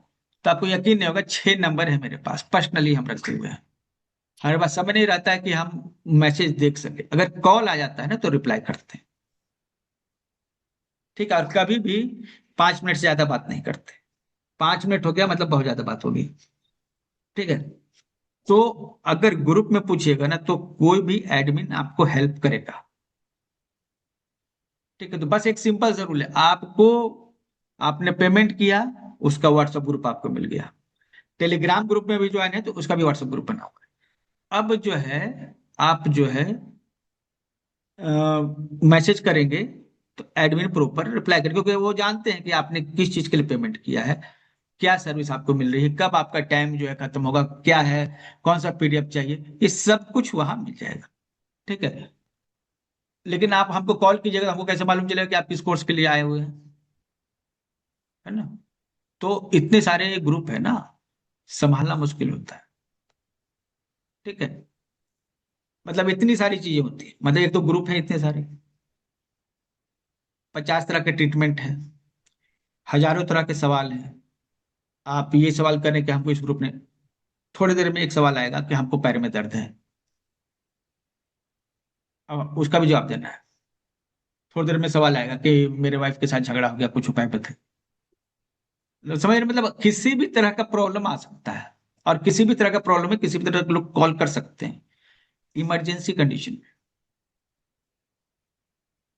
S1: तो आपको यकीन नहीं होगा, 6 नंबर है मेरे पास, पर्सनली हम रखे हुए हैं। हमारे पास समय नहीं रहता है कि हम मैसेज देख सके। अगर कॉल आ जाता है ना तो रिप्लाई करते हैं। ठीक है, और कभी भी 5 मिनट से ज्यादा बात नहीं करते। 5 मिनट हो गया मतलब बहुत ज्यादा बात होगी। ठीक है। तो अगर ग्रुप में पूछिएगा ना तो कोई भी एडमिन आपको हेल्प करेगा। ठीक है, तो बस एक सिंपल सा रूल है आपको। आपने पेमेंट किया, उसका व्हाट्सएप ग्रुप आपको मिल गया। टेलीग्राम ग्रुप में भी ज्वाइन है तो उसका भी व्हाट्सएप ग्रुप बना हुआ है। अब जो है, आप जो है मैसेज करेंगे तो एडमिन प्रॉपर रिप्लाई करेंगे, क्योंकि वो जानते हैं कि आपने किस चीज के लिए पेमेंट किया है, क्या सर्विस आपको मिल रही है, कब आपका टाइम जो है खत्म होगा, क्या है, कौन सा पीडीएफ चाहिए, ये सब कुछ वहां मिल जाएगा। ठीक है। लेकिन आप हमको कॉल कीजिएगा, हमको कैसे मालूम चलेगा कि आप किस कोर्स के लिए आए हुए हैं? है ना। तो इतने सारे ग्रुप है ना, संभालना मुश्किल होता है। ठीक है। मतलब इतनी सारी चीजें होती है, मतलब एक तो ग्रुप है इतने सारे, 50 तरह के ट्रीटमेंट है, हजारों तरह के सवाल हैं। आप ये सवाल करें कि हमको इस ग्रुप ने, थोड़ी देर में एक सवाल आएगा कि हमको पैर में दर्द है, अब उसका भी जवाब देना है। थोड़ी देर में सवाल आएगा कि मेरे वाइफ के साथ झगड़ा हो गया, कुछ उपाय बताए। समझ रहे? मतलब किसी भी तरह का प्रॉब्लम आ सकता है, और किसी भी तरह का प्रॉब्लम है किसी भी तरह के लोग कॉल कर सकते हैं इमरजेंसी कंडीशन में।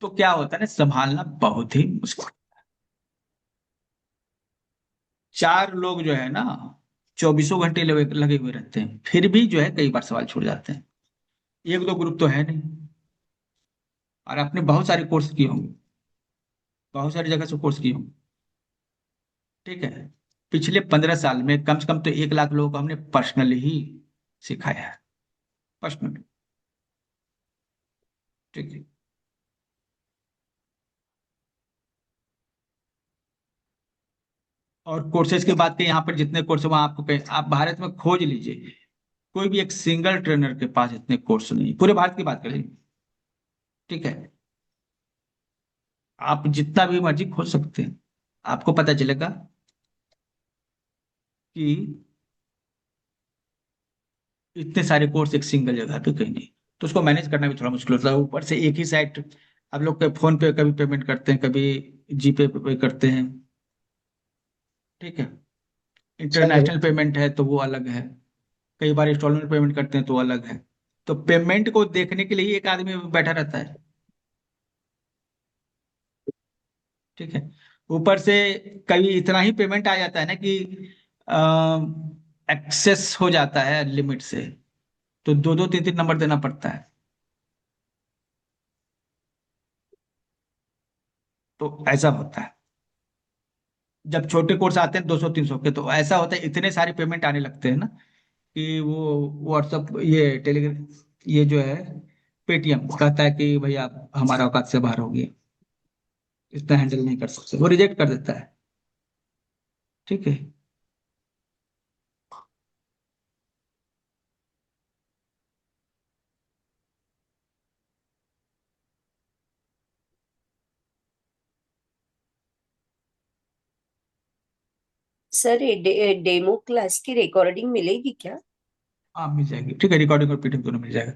S1: तो क्या होता है ना, संभालना बहुत ही मुश्किल। 4 लोग जो है ना, 24 घंटे लगे लगे हुए रहते हैं, फिर भी जो है कई बार सवाल छूट जाते हैं। एक दो ग्रुप तो है नहीं। और आपने बहुत सारे कोर्स किए होंगे, बहुत सारी जगह से कोर्स किए होंगे। ठीक है। पिछले 15 साल में कम से कम तो 1 लाख लोगों को हमने पर्सनली ही सिखाया है, पर्सनली। ठीक है। और कोर्सेज की बात करें, यहाँ पर जितने कोर्स वहां आपको कहीं, आप भारत में खोज लीजिए, कोई भी एक सिंगल ट्रेनर के पास इतने कोर्स नहीं, पूरे भारत की बात करें। ठीक है। आप जितना भी मर्जी खोज सकते हैं, आपको पता चलेगा कि इतने सारे कोर्स एक सिंगल जगह पे कहीं नहीं। तो उसको मैनेज करना भी थोड़ा मुश्किल होता है। ऊपर से एक ही साइट, आप लोग के फोन पे कभी पेमेंट करते हैं, कभी जीपे पे करते हैं। ठीक है।
S2: चलिए।
S1: इंटरनेशनल पेमेंट है तो वो अलग है, कई बार इंस्टॉलमेंट पेमेंट करते हैं तो अलग है। तो पेमेंट को देखने के लिए एक आदमी बैठा रहता है। ठीक है। ऊपर से कभी इतना ही पेमेंट आ जाता है ना कि एक्सेस हो जाता है लिमिट से, तो दो दो तीन तीन नंबर देना पड़ता है। तो ऐसा होता है। जब छोटे कोर्स आते हैं 200-300 के, तो ऐसा होता है इतने सारे पेमेंट आने लगते हैं ना कि वो व्हाट्सअप, ये टेलीग्राम, ये जो है पेटीएम कहता है कि भाई आप हमारा औकात से बाहर हो गए, इतना हैंडल नहीं कर सकते, वो रिजेक्ट कर देता है। ठीक है।
S15: सर ये डेमो क्लास की रिकॉर्डिंग मिलेगी क्या?
S1: हाँ मिल जाएगी, ठीक है, रिकॉर्डिंग और पीडीएफ दोनों मिल जाएगा।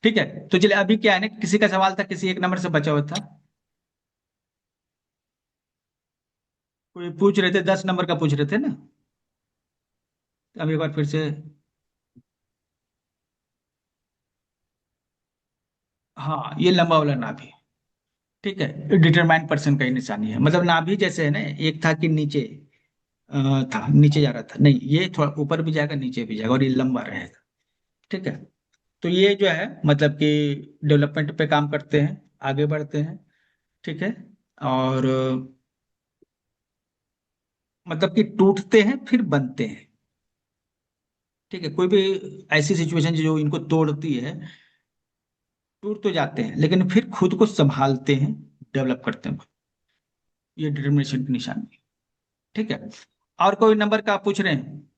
S1: ठीक है, तो चलिए अभी क्या है ना, किसी का सवाल था, किसी एक नंबर से बचा हुआ था, कोई पूछ रहे थे, 10 नंबर का पूछ रहे थे ना, अब एक बार फिर से। हाँ, ये लंबा वाला नाभि, ठीक है, डिटरमाइंड पर्सन का ही निशानी है, मतलब नाभि जैसे है ना, एक था कि नीचे था, नीचे जा रहा था, नहीं ये थोड़ा ऊपर भी जाएगा नीचे भी जाएगा और ये लंबा रहेगा। ठीक है, तो ये जो है मतलब कि डेवलपमेंट पे काम करते हैं, आगे बढ़ते हैं। ठीक है, और मतलब कि टूटते हैं फिर बनते हैं। ठीक है, कोई भी ऐसी सिचुएशन जो इनको तोड़ती है, टूट तो जाते हैं लेकिन फिर खुद को संभालते हैं, डेवलप करते हैं, ये डिटर्मिनेशन की निशानी है। ठीक है, और कोई नंबर का आप पूछ रहे हैं,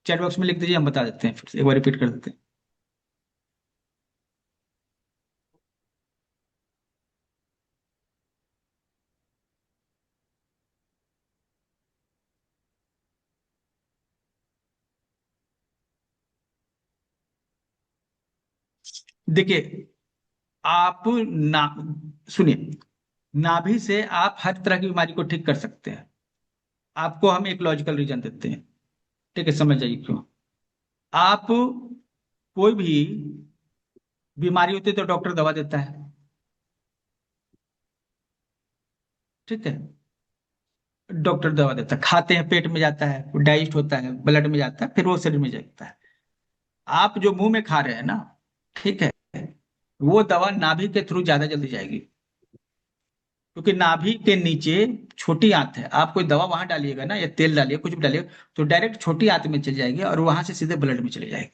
S1: चैट बॉक्स में लिख दीजिए, हम बता देते हैं, फिर से एक बार रिपीट कर देते हैं। देखिए, आप ना, सुनिए, नाभि से आप हर तरह की बीमारी को ठीक कर सकते हैं। आपको हम एक लॉजिकल रीजन देते हैं, ठीक है, समझ जाइए क्यों। आप कोई भी बीमारी होती है तो डॉक्टर दवा देता है, ठीक है, डॉक्टर दवा देता है, खाते हैं, पेट में जाता है, डाइजेस्ट होता है, ब्लड में जाता है, फिर वो शरीर में जाता है। आप जो मुंह में खा रहे हैं ना, ठीक है, वो दवा नाभि के थ्रू ज्यादा जल्दी जाएगी, क्योंकि नाभि के नीचे छोटी आंत है। आप कोई दवा वहां डालिएगा ना, या तेल डालिए, कुछ भी डालिएगा, तो डायरेक्ट छोटी आंत में चली जाएगी और वहां से सीधे ब्लड में चली जाएगी।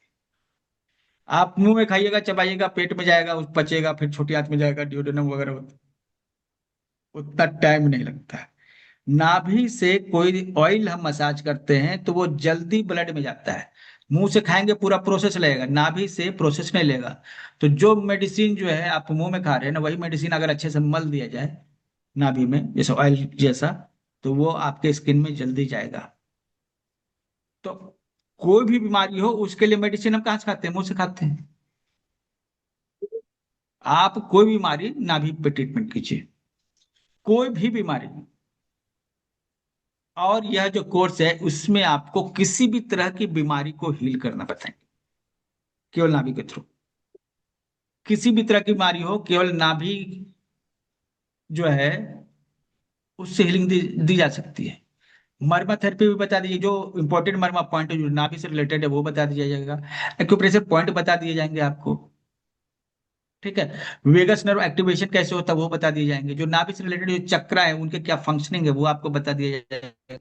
S1: आप मुंह में खाइएगा, चबाइएगा, पेट में जाएगा, उस पचेगा, फिर छोटी आंत में जाएगा, ड्यूडेनम वगैरह होता है, उतना टाइम नहीं लगता है। नाभि से कोई ऑयल हम मसाज करते हैं तो वो जल्दी ब्लड में जाता है। मुंह से खाएंगे पूरा प्रोसेस लगेगा, नाभि से प्रोसेस नहीं लेगा। तो जो मेडिसिन जो है आप मुंह में खा रहे हैं ना, वही मेडिसिन अगर अच्छे से मल दिया जाए नाभि में, जैसे ऑयल जैसा, तो वो आपके स्किन में जल्दी जाएगा। तो कोई भी बीमारी हो उसके लिए मेडिसिन हम कहाँ से खाते हैं, मुंह से खाते हैं। आप कोई बीमारी नाभि पे ट्रीटमेंट कीजिए, कोई भी बीमारी। और यह जो कोर्स है उसमें आपको किसी भी तरह की बीमारी को हील करना बताएंगे, केवल नाभि के थ्रू। किसी भी तरह की बीमारी हो, केवल नाभि जो है उससे हीलिंग दी जा सकती है। मर्मा थेरेपी भी बता दीजिए, जो इंपॉर्टेंट मर्मा पॉइंट जो नाभि से रिलेटेड है वो बता दिया जाएगा। एक्यूप्रेशर पॉइंट बता दिए जाएंगे आपको, ठीक है। वेगस नर्व एक्टिवेशन कैसे होता है वो बता दिए जाएंगे। जो नाभि से रिलेटेड जो चक्र है उनके क्या फंक्शनिंग है वो आपको बता दिया जाएगा,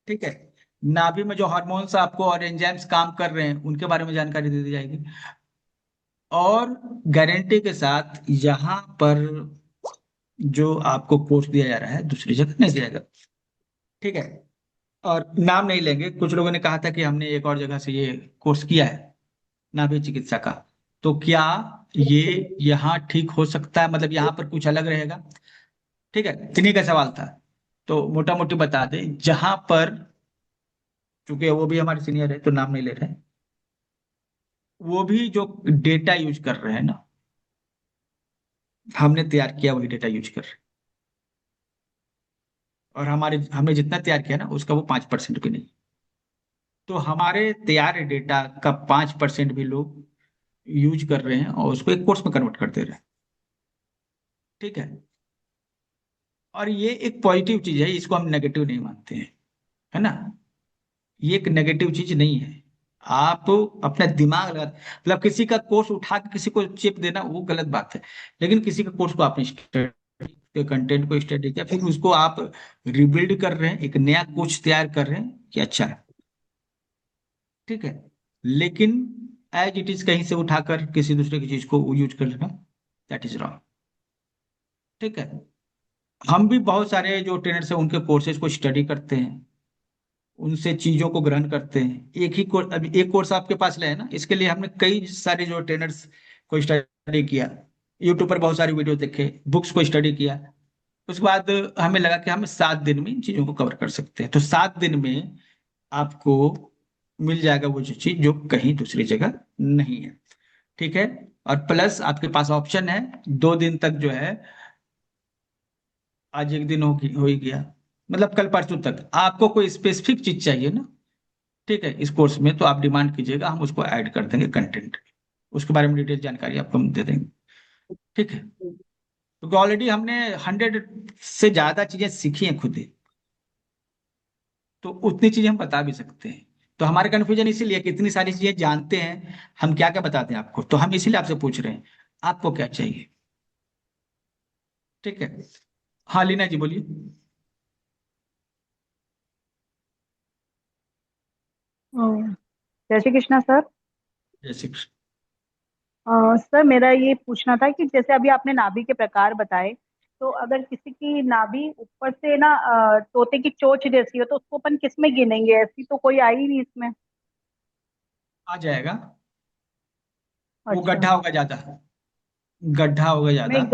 S1: ठीक है। नाभि में जो हार्मोन्स आपको और एंजाइम्स काम कर रहे हैं उनके बारे में जानकारी दे दी जाएगी। और गारंटी के साथ यहाँ पर जो आपको कोर्स दिया जा रहा है दूसरी जगह नहीं दिया जाएगा, ठीक है। और नाम नहीं लेंगे, कुछ लोगों ने कहा था कि हमने एक और जगह से ये कोर्स किया है नाभि चिकित्सा का, तो क्या ये यहाँ ठीक हो सकता है, मतलब यहाँ पर कुछ अलग रहेगा, ठीक है, इन्हीं का सवाल था। तो मोटा मोटी बता दें, जहां पर, चूंकि वो भी हमारे सीनियर है तो नाम नहीं ले रहे हैं, वो भी जो डेटा यूज कर रहे हैं ना, हमने तैयार किया वही डेटा यूज कर रहे हैं। और हमने जितना तैयार किया ना उसका वो 5% भी नहीं। तो हमारे तैयार डेटा का 5% भी लोग यूज कर रहे हैं और उसको एक कोर्स में कन्वर्ट कर दे रहे हैं, ठीक है। और ये एक पॉजिटिव चीज है, इसको हम नेगेटिव नहीं मानते हैं, है ना। ये एक नेगेटिव चीज नहीं है। आप अपना दिमाग लगा, मतलब किसी का कोर्स उठा के किसी को चिप देना वो गलत बात है, लेकिन किसी का कोर्स को आपने के कंटेंट को स्टडी किया, फिर उसको आप रिबिल्ड कर रहे हैं, एक नया कोच तैयार कर रहे हैं कि अच्छा है, ठीक है। लेकिन एज इट इज कहीं से उठाकर किसी दूसरे की चीज को यूज कर लेना, दैट इज रॉन्ग, ठीक है। हम भी बहुत सारे जो ट्रेनर्स हैं उनके कोर्सेज को स्टडी करते हैं, उनसे चीजों को ग्रहण करते हैं। एक ही कोर्स, अभी एक कोर्स आपके पास ले है ना, इसके लिए हमने कई सारे जो ट्रेनर्स को स्टडी किया, यूट्यूब पर बहुत सारी वीडियो देखे, बुक्स को स्टडी किया। उसके बाद हमें लगा कि हम 7 दिन में इन चीजों को कवर कर सकते हैं। तो 7 दिन में आपको मिल जाएगा वो जो चीज जो कहीं दूसरी जगह नहीं है, ठीक है। और प्लस आपके पास ऑप्शन है 2 दिन तक जो है, आज एक दिन हो ही गया, मतलब कल परसों तक आपको कोई स्पेसिफिक चीज चाहिए ना, ठीक है, इस कोर्स में, तो आप डिमांड कीजिएगा, हम उसको ऐड कर देंगे कंटेंट, उसके बारे में डिटेल जानकारी आपको हम दे देंगे, ठीक है। क्योंकि ऑलरेडी हमने 100 से ज्यादा चीजें सीखी हैं खुद ही, तो उतनी चीजें हम बता भी सकते हैं। तो हमारा कन्फ्यूजन इसीलिए कि इतनी सारी चीजें जानते हैं, हम क्या क्या बताते हैं आपको, तो हम इसीलिए आपसे पूछ रहे हैं आपको क्या चाहिए, ठीक है। हाँ लीना जी बोलिए।
S16: जय श्री कृष्णा सर।
S1: जय श्री कृष्ण।
S16: सर मेरा ये पूछना था कि जैसे अभी आपने नाभि के प्रकार बताए, तो अगर किसी की नाभि ऊपर से ना तोते की चोंच जैसी हो तो उसको अपन किस में गिनेंगे? ऐसी तो कोई आई नहीं इसमें।
S1: आ जाएगा, वो
S16: अच्छा।
S1: गड्ढा होगा ज्यादा, गड्ढा होगा ज्यादा।
S16: नहीं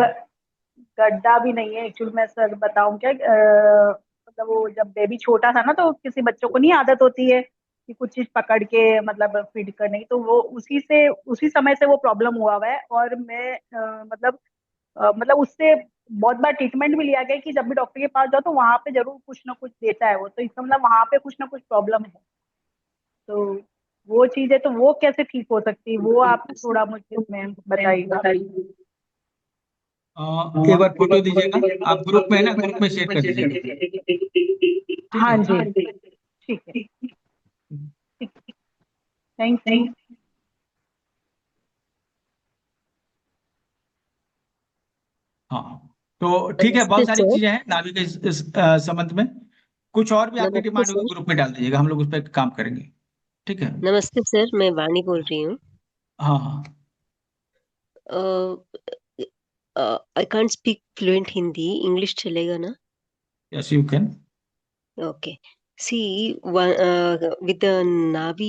S16: गड्ढा भी नहीं है एक्चुअली। मैं सर बताऊं क्या, मतलब वो जब बेबी छोटा था ना, तो किसी बच्चों को नहीं आदत होती है कि कुछ चीज पकड़ के मतलब फीड करने की, तो वो उसी समय से वो प्रॉब्लम हुआ हुआ है। और मैं मतलब उससे बहुत बार ट्रीटमेंट भी लिया गया कि जब भी डॉक्टर के पास जाओ तो वहां पे जरूर कुछ ना कुछ देता है वो, तो इसका मतलब वहां पे कुछ ना कुछ प्रॉब्लम है। तो वो चीज है, तो वो कैसे ठीक हो सकती है, वो आप थोड़ा मुझे इसमें बताइएगा।
S1: एक बार फोटो दीजिएगा, आप ग्रुप में है ना, ग्रुप में शेयर कर दीजिएगा, ठीक
S16: हाँ
S1: है।
S16: जी, ठीक है, थैंक यू।
S1: हाँ तो ठीक है,
S15: नमस्ते
S1: बहुत सारी
S15: सर।
S1: चीजें हैं नाभि के इस संबंध में। कुछ और भी आपकी
S15: नमस्ते
S1: डिमांड होगी
S15: सर।
S1: ग्रुप में डाल दीजिएगा, हम लोग उस पर काम करेंगे, ठीक है।
S15: नमस्ते सर, मैं वाणी बोल रही हूँ।
S1: हाँ हाँ।
S15: I can't speak fluent Hindi, English चलेगा ना?
S1: Yes you can.
S15: Okay. See, with the Navi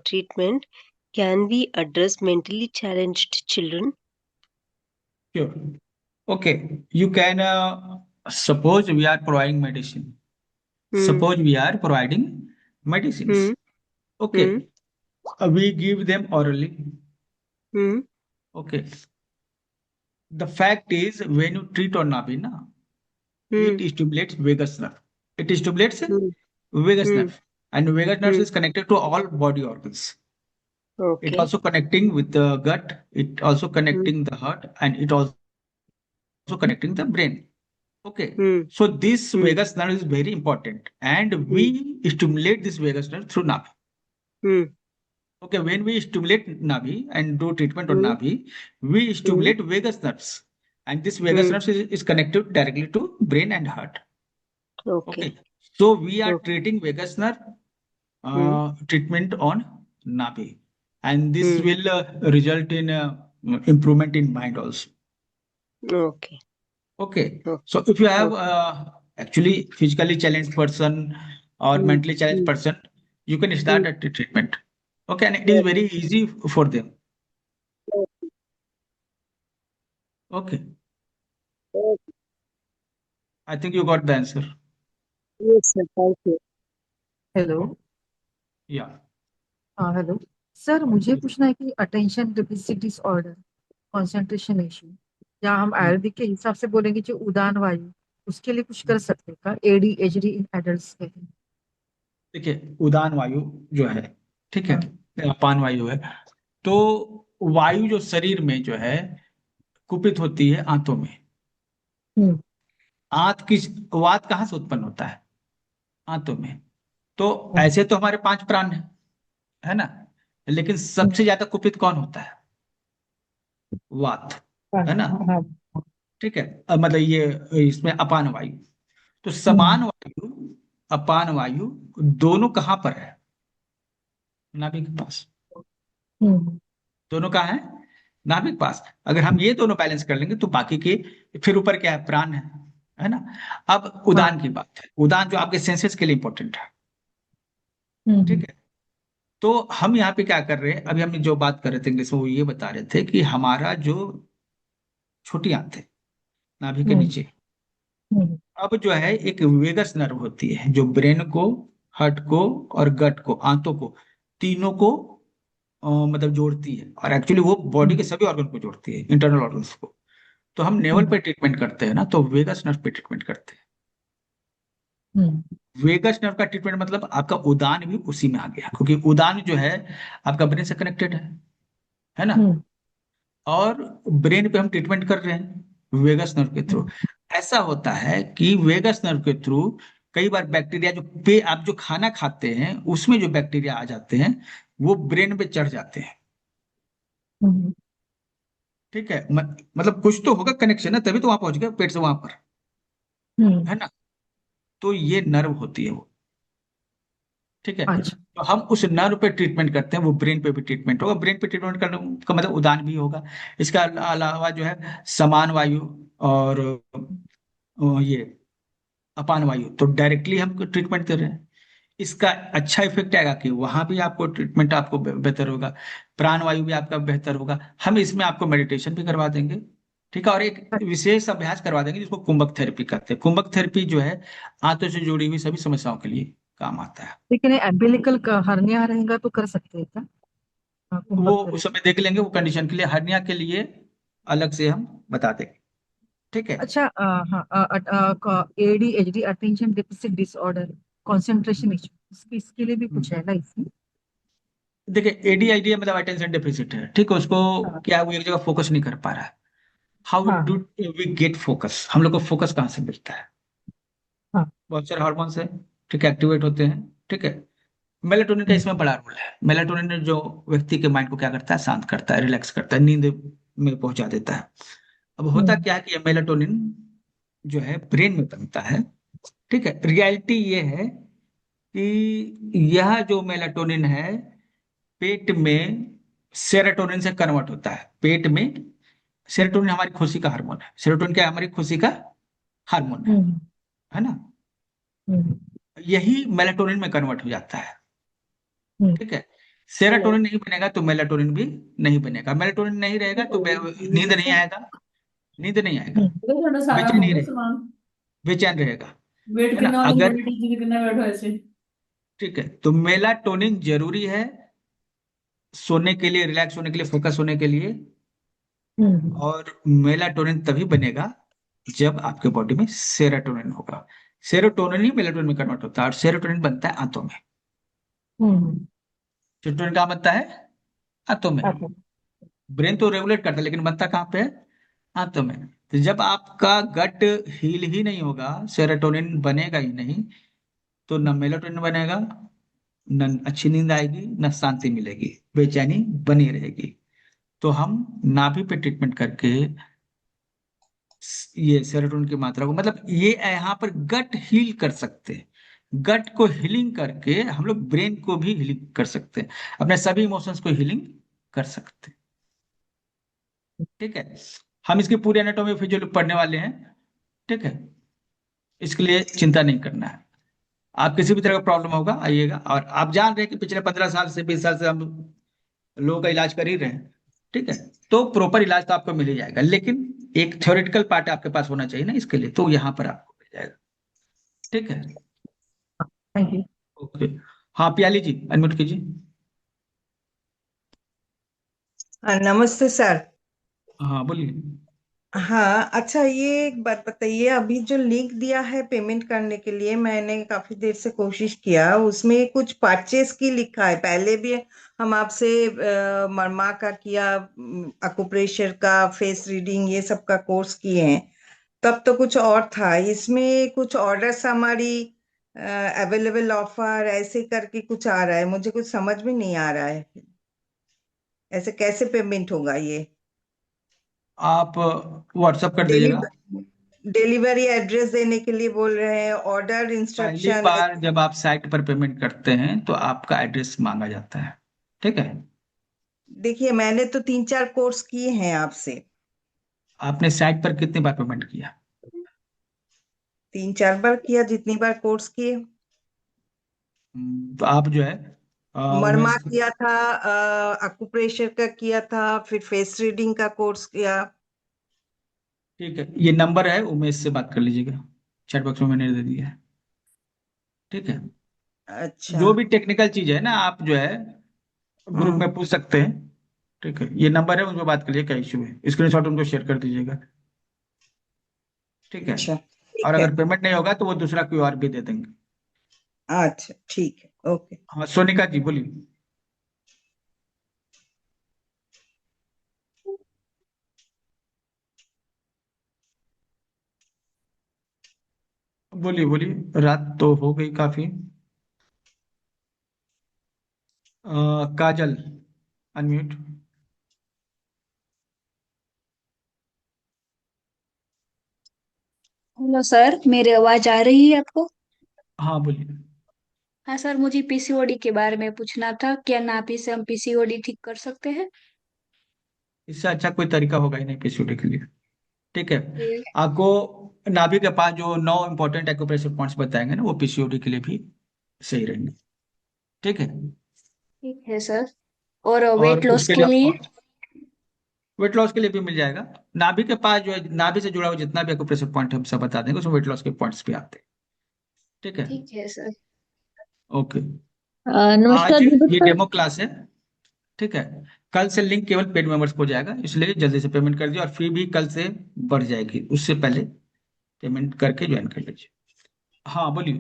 S15: treatment, can we address mentally challenged children?
S1: Sure. Okay, you can suppose we are providing medicine. Suppose we are providing medicines. Okay,
S15: Hmm.
S1: we give them orally. Okay, the fact is when you treat on Navi, na, it stimulates vagus nerve. It stimulates vagus nerve, and vagus nerve is connected to all body organs. It
S15: Okay.
S1: also connecting with the gut. It also connecting the heart, and it also connecting the brain. Okay, so this vagus nerve is very important, and we stimulate this vagus nerve through Navi. Okay, when we stimulate Navi and do treatment on Navi, we stimulate vagus nerves, and this vagus nerves is connected directly to brain and heart.
S15: Okay.
S1: Okay, so we are treating vagus nerve treatment on Navi, and this will result in improvement in mind also.
S15: Okay.
S1: Okay, so if you have actually physically challenged person or mentally challenged person, you can start at the treatment. Okay, and it is very easy for them. Okay, I think you got the answer.
S15: Yes, sir. Thank you.
S17: Hello.
S1: Yeah.
S17: हाँ hello sir, मुझे पूछना है कि attention deficit disorder, concentration issue, या हम आयुर्वेदिक के हिसाब से बोलेंगे जो उदान वायु, उसके लिए कुछ कर सकते हैं क्या? एडीएचडी इन एडल्ट्स के लिए।
S1: देखिए उदान वायु जो है, ठीक है, अपान वायु है, तो वायु जो शरीर में जो है कुपित होती है आंतों में। आंत की वात कहाँ से उत्पन्न होता है? आंतों में। तो ऐसे तो हमारे 5 प्राण है ना, लेकिन सबसे ज्यादा कुपित कौन होता है? वात, है ना। ठीक है। मतलब ये इसमें अपान वायु, तो समान वायु अपान वायु दोनों कहाँ पर है? नाभि के पास। दोनों कहाँ है? नाभि के पास। अगर हम ये दोनों बैलेंस कर लेंगे तो बाकी के फिर ऊपर क्या है? प्राण है ना। अब उदान की बात है, उदान जो आपके सेंसेस के लिए इंपॉर्टेंट है, ठीक है। तो हम यहाँ पे क्या कर रहे हैं, अभी हमने जो बात कर रहे थे इंग्लिश में, वो ये बता रहे थे कि हमारा जो छोटी आंत है नाभि के नीचे, अब जो है एक वेगस नर्व होती है जो ब्रेन को, हार्ट को और गट को, आंतों को, तीनों को मतलब जोड़ती है, और एक्चुअली वो बॉडी के सभी ऑर्गन को जोड़ती है, इंटरनल ऑर्गन्स को। तो हम नेवल पे ट्रीटमेंट करते हैं ना, तो वेगस नर्व पे ट्रीटमेंट करते हैं। वेगस नर्व का ट्रीटमेंट मतलब आपका उदान भी उसी में आ गया, क्योंकि उदान जो है आपका ब्रेन से कनेक्टेड है ना। और ब्रेन पे हम ट्रीटमेंट कर रहे हैं वेगस नर्व के थ्रू। ऐसा होता है कि वेगस नर्व के थ्रू कई बार बैक्टीरिया जो पे आप जो खाना खाते हैं उसमें जो बैक्टीरिया आ जाते हैं वो ब्रेन पे चढ़ जाते हैं, ठीक है। मतलब कुछ तो होगा कनेक्शन है, तभी तो वहां पहुंच गया पेट से वहां पर, है ना। तो ये नर्व होती है वो, ठीक है।
S17: अच्छा।
S1: तो हम उस नर्व पे ट्रीटमेंट करते हैं, वो ब्रेन पे भी ट्रीटमेंट होगा। ब्रेन पे ट्रीटमेंट करने का मतलब उदान भी होगा। इसका अलावा जो है समान वायु और ये अपान वायु, तो डायरेक्टली हम ट्रीटमेंट कर रहे हैं। इसका अच्छा इफेक्ट आएगा कि वहां भी आपको ट्रीटमेंट आपको बेहतर होगा, प्राण वायु भी आपका बेहतर होगा। हम इसमें आपको मेडिटेशन भी करवा देंगे, ठीक है। और एक विशेष अभ्यास करवा देंगे जिसको कुंभक थेरेपी कहते हैं। कुंभक थेरेपी जो है आंतों से जुड़ी हुई सभी समस्याओं के लिए काम आता है।
S17: लेकिन एम्बिलिकल हर्निया रहेगा तो कर सकते हैं क्या?
S1: वो उस समय देख लेंगे, वो कंडीशन के लिए, हर्निया के लिए अलग से हम बता देंगे, ठीक है।
S17: अच्छा। हाँ, ADHD attention deficit disorder concentration issue, इसके लिए भी कुछ है ना इसमें?
S1: देखिए ADHD मतलब अटेंशन डेफिसिट है, ठीक है। उसको क्या है, वो एक जगह फोकस नहीं कर पा रहा है। How do we get focus? हम लोग को फोकस कहाँ से मिलता है? बहुत सारे हार्मोन्स है, ठीक है, एक्टिवेट होते हैं, ठीक है। मेलाटोनिन का इसमें बड़ा रोल है। मेलाटोनिन जो व्यक्ति के माइंड को क्या करता है, शांत करता है, रिलैक्स करता है, नींद में पहुंचा देता है। अब होता क्या है कि ये मेलाटोनिन जो है ब्रेन में बनता है, ठीक है। रियलिटी ये है कि यह जो मेलाटोनिन है पेट में सेरोटोनिन से कन्वर्ट होता है। पेट में सेरोटोनिन हमारी खुशी का हार्मोन है। सेरोटोनिन क्या है? हमारी खुशी का हार्मोन है ना। यही मेलाटोनिन में कन्वर्ट हो जाता है, ठीक है। सेरोटोनिन नहीं बनेगा तो मेलाटोनिन भी नहीं बनेगा। मेलाटोनिन नहीं रहेगा तो नींद नहीं आएगा, नींद नहीं आएगा, बेचैनी रहेगा, बेचैन रहेगा,
S14: वेट
S1: है ना।
S14: कितना
S1: अगर
S14: कितना वेट हो ऐसे?
S1: ठीक है, तो मेलाटोनिन जरूरी है सोने के लिए, रिलैक्स होने के लिए, फोकस होने के लिए। और मेलाटोनिन तभी बनेगा जब आपके बॉडी में सेरोटोनिन होगा। सेरोटोनिन ही मेलाटोनिन में कन्वर्ट होता है, और सेरोटोनिन बनता है आंतों में। सेरोटोनिन कहाँ बनता है? आंतों में। ब्रेन तो रेगुलेट करता है लेकिन बनता कहाँ पे है? आंतों में। तो जब आपका गट हील ही नहीं होगा, सेरोटोनिन बनेगा ही नहीं, तो न मेलाटोनिन बनेगा, न अच्छी नींद आएगी, न शांति मिलेगी, बेचैनी बनी रहेगी। तो हम नाभि पे ट्रीटमेंट करके ये सेरोटोनिन की मात्रा को, मतलब ये यहाँ पर गट हील कर सकते हैं। गट को हीलिंग करके हम लोग ब्रेन को भी हीलिंग कर सकते हैं, अपने सभी इमोशंस को हीलिंग कर सकते हैं, ठीक है। हम इसकी पूरी एनाटॉमी फिजियोलॉजी पढ़ने वाले हैं, ठीक है। इसके लिए चिंता नहीं करना है। आप किसी भी तरह का प्रॉब्लम होगा आइएगा, और आप जान रहे हैं कि पिछले 15 साल से 20 साल से हम लोगों का इलाज कर ही रहे हैं, ठीक है। तो प्रॉपर इलाज तो आपको मिल ही जाएगा, लेकिन एक थ्योरेटिकल पार्ट आपके पास होना चाहिए ना इसके लिए, तो यहाँ पर आपको मिल जाएगा, ठीक है।
S17: Thank you.
S1: ओके। हाँ पियाली जी, अनम्यूट कीजिए।
S18: नमस्ते सर।
S1: हाँ बोलिए।
S18: हाँ अच्छा, ये एक बात बताइए, अभी जो लिंक दिया है पेमेंट करने के लिए, मैंने काफी देर से कोशिश किया, उसमें कुछ परचेस की लिखा है। पहले भी हम आपसे मरमा का किया, अकुप्रेशर का, फेस रीडिंग, ये सब का कोर्स किए हैं, तब तो कुछ और था। इसमें कुछ ऑर्डर्स हमारी अवेलेबल ऑफर ऐसे करके कुछ आ रहा है, मुझे कुछ समझ में नहीं आ रहा है, ऐसे कैसे पेमेंट होगा ये?
S1: आप व्हाट्सअप कर दीजिएगा।
S18: डिलीवरी एड्रेस देने के लिए बोल रहे हैं, ऑर्डर
S1: पहली
S18: इंस्ट्रक्शन।
S1: बार जब आप साइट पर पेमेंट करते हैं तो आपका एड्रेस मांगा जाता है, ठीक है।
S18: देखिए मैंने तो 3-4 कोर्स किए हैं आपसे।
S1: आपने साइट पर कितनी बार पेमेंट किया?
S18: 3-4 बार किया, जितनी बार कोर्स किए।
S1: तो आप जो है
S18: मरमा
S1: उमेश,
S18: किया था, अकुप्रेशर का किया था, फिर फेस रीडिंग का कोर्स किया।
S1: ठीक है, ये नंबर है, उमेश से बात कर लीजिएगा, चैट बॉक्स में मैंने दे दिया है, ठीक है।
S18: अच्छा।
S1: जो भी टेक्निकल चीज है ना, आप जो है ग्रुप में पूछ सकते हैं, ठीक है। ये नंबर है, उनसे बात करिए, क्या इशू है, स्क्रीनशॉट उनको शेयर कर दीजिएगा, ठीक है।
S18: अच्छा
S1: और
S18: ठीक है।
S1: अगर पेमेंट नहीं होगा तो वो दूसरा क्यूआर भी दे देंगे।
S18: अच्छा ठीक है, ओके।
S1: हाँ सोनिका जी बोलिए। बोलिए बोलिए, रात तो हो गई काफी। काजल, अनम्यूट।
S8: हेलो सर, मेरी आवाज आ रही है आपको?
S1: हाँ बोलिए।
S8: हाँ सर, मुझे पीसीओडी के बारे में पूछना था, क्या नाभि से हम पीसीओडी ठीक कर सकते हैं?
S1: इससे अच्छा कोई तरीका होगा ही नहीं पीसीओडी के लिए, ठीक है।
S8: ये
S1: आपको नाभि के पास जो 9 इंपॉर्टेंट एक्यूप्रेशर पॉइंट्स बताएंगे ना, वो पीसीओडी के लिए भी सही रहेंगे, ठीक है।
S8: ठीक है सर। और
S1: और
S8: वेट लॉस
S1: उसके
S8: के
S1: लिए
S8: लिए?
S1: वेट लॉस के लिए भी मिल जाएगा। नाभि के पास जो है, नाभि से जुड़ा हुआ जितना भी एक्यूप्रेशर पॉइंट हम सब बता देंगे, उसमें वेट लॉस के पॉइंट्स भी आते हैं, ठीक है।
S8: ठीक है सर।
S1: ओके।
S14: नमस्कार
S1: आज
S14: दीपक
S1: ये
S14: सर।
S1: डेमो क्लास है, ठीक है। कल से लिंक केवल पेड मेंबर्स को जाएगा, इसलिए जल्दी से पेमेंट कर दिए, और फी भी कल से बढ़ जाएगी, उससे पहले पेमेंट करके ज्वाइन कर लीजिए। हाँ बोलिए।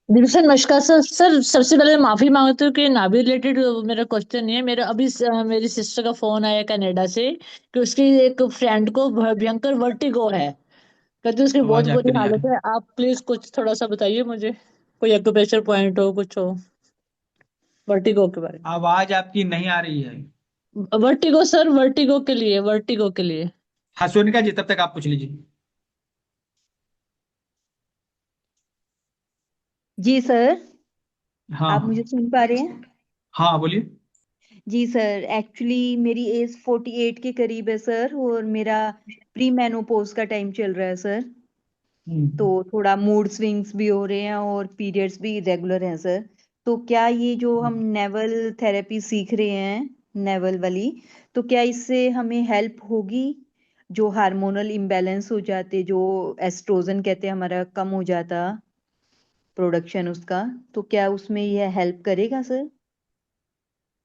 S14: दीपक सर नमस्कार सर। सर सबसे पहले माफी मांगती हूँ कि नाभि रिलेटेड मेरा क्वेश्चन नहीं है। मेरा अभी मेरी सिस्टर का फोन आया कनाडा से कि उसकी एक फ्रेंड को भयंकर वर्टिगो है, कहते उसकी बहुत
S1: आवाज
S14: बुरी
S1: आपकी नहीं आ
S14: हालत
S1: रही।
S14: है। आप प्लीज कुछ थोड़ा सा बताइए मुझे, कोई एक्यूप्रेशर पॉइंट हो, कुछ हो वर्टिगो के बारे
S1: आवाज आपकी नहीं आ रही है।
S14: में। वर्टिगो सर, वर्टिगो के लिए, वर्टिगो के लिए।
S1: हाँ सोनिका जी, तब तक आप पूछ लीजिए।
S19: जी सर,
S1: हाँ
S19: आप मुझे सुन पा रहे हैं?
S1: हाँ बोलिए।
S19: जी सर, एक्चुअली मेरी एज 48 के करीब है सर, और मेरा प्री मेनोपॉज का टाइम चल रहा है सर। तो थोड़ा मूड स्विंग्स भी हो रहे हैं और पीरियड्स भी इरेगुलर हैं सर। तो क्या ये जो हम नेवल थेरेपी सीख रहे हैं, नेवल वाली, तो क्या इससे हमें हेल्प होगी? जो हार्मोनल इम्बैलेंस हो जाते, जो एस्ट्रोजन कहते हैं हमारा कम हो जाता प्रोडक्शन उसका, तो क्या उसमें यह हेल्प करेगा सर?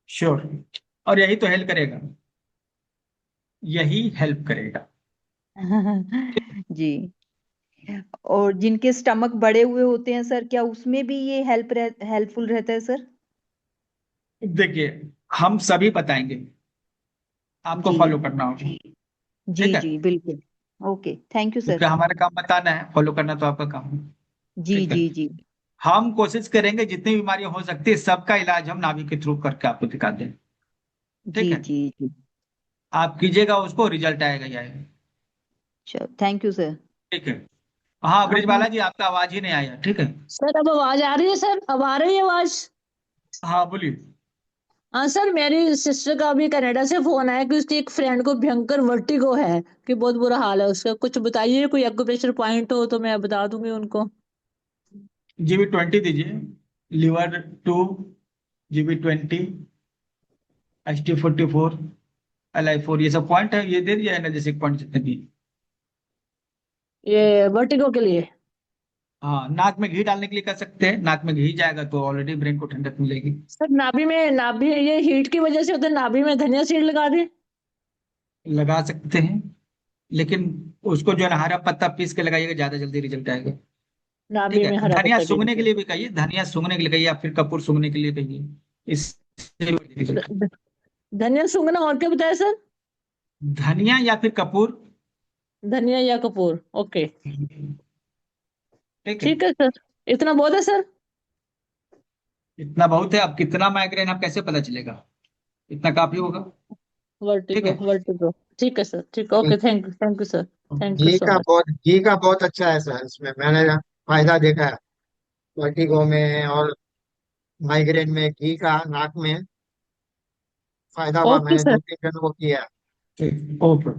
S1: श्योर, और यही तो हेल्प करेगा, यही हेल्प करेगा।
S19: जी। और जिनके स्टमक बड़े हुए होते हैं सर, क्या उसमें भी ये हेल्पफुल रहता है सर?
S1: देखिए, हम सभी बताएंगे, आपको
S19: जी
S1: फॉलो करना होगा,
S19: जी
S1: ठीक है।
S19: जी बिल्कुल। ओके, थैंक यू
S1: क्योंकि
S19: सर।
S1: हमारा काम बताना है, फॉलो करना तो आपका काम है,
S19: जी
S1: ठीक है।
S19: जी जी
S1: हम कोशिश करेंगे जितनी बीमारियां हो सकती है सबका इलाज हम नाभि के थ्रू करके आपको दिखा दें, ठीक
S19: जी
S1: है।
S19: जी जी।
S1: आप कीजिएगा, उसको रिजल्ट आएगा ही आएगा,
S19: चलो, थैंक यू सर।
S1: ठीक है। हाँ
S14: हाँ
S1: ब्रिजबाला जी, आपका आवाज ही नहीं आया, ठीक है।
S14: सर, अब आवाज आ रही है सर, अब आ रही है आवाज।
S1: हाँ बोलिए।
S14: हाँ सर, मेरी सिस्टर का अभी कनाडा से फोन आया कि उसकी एक फ्रेंड को भयंकर वर्टिगो है, कि बहुत बुरा हाल है उसका। कुछ बताइए, कोई एक्यूप्रेशर पॉइंट हो तो मैं बता दूंगी उनको।
S1: GB20 दीजिए, liver 2, GB20, ST44, LI4, ये सब पॉइंट है, ये दे दिया एनर्जेसिक पॉइंट जितने भी।
S14: ये वर्टिगो के लिए?
S1: हाँ, नाक में घी डालने के लिए कर सकते हैं, नाक में घी जाएगा तो ऑलरेडी ब्रेन को ठंडक मिलेगी।
S14: सर नाभि में, नाभि ये हीट की वजह से होता है, नाभि में धनिया सीड लगा दे?
S1: लगा सकते हैं, लेकिन उसको जो है ना हरा पत्ता पीस के लगाइएगा, ज्यादा जल्दी रिजल्ट आएगा, ठीक
S14: नाभि
S1: है।
S14: में हरा
S1: धनिया
S14: पत्ता पीस
S1: सूंघने के
S14: के?
S1: लिए भी कहिए, धनिया सूंघने के लिए कहिए, या फिर कपूर सूंघने के लिए कहिए, इससे भी
S14: ध-
S1: रिजल्ट।
S14: ध- धनिया सूंघना, और क्या बताया सर?
S1: धनिया या फिर कपूर,
S14: धनिया या कपूर, ओके।
S1: ठीक है।
S14: ठीक है सर, इतना बहुत है सर।
S1: इतना बहुत है, अब कितना माइग्रेन आप कैसे पता चलेगा, इतना काफी होगा। ठीक है।
S14: वर्टिगो ठीक है सर, ठीक है, okay, thank you sir, thank you
S6: घी
S14: सो
S6: का
S14: मच।
S6: बहुत घी का बहुत अच्छा है सर, इसमें मैंने फायदा देखा है वर्टिगो में और माइग्रेन में। घी का नाक में फायदा हुआ,
S14: ओके
S6: मैंने
S14: सर,
S6: 2-3 जन को किया है।
S1: ठीक, ओके।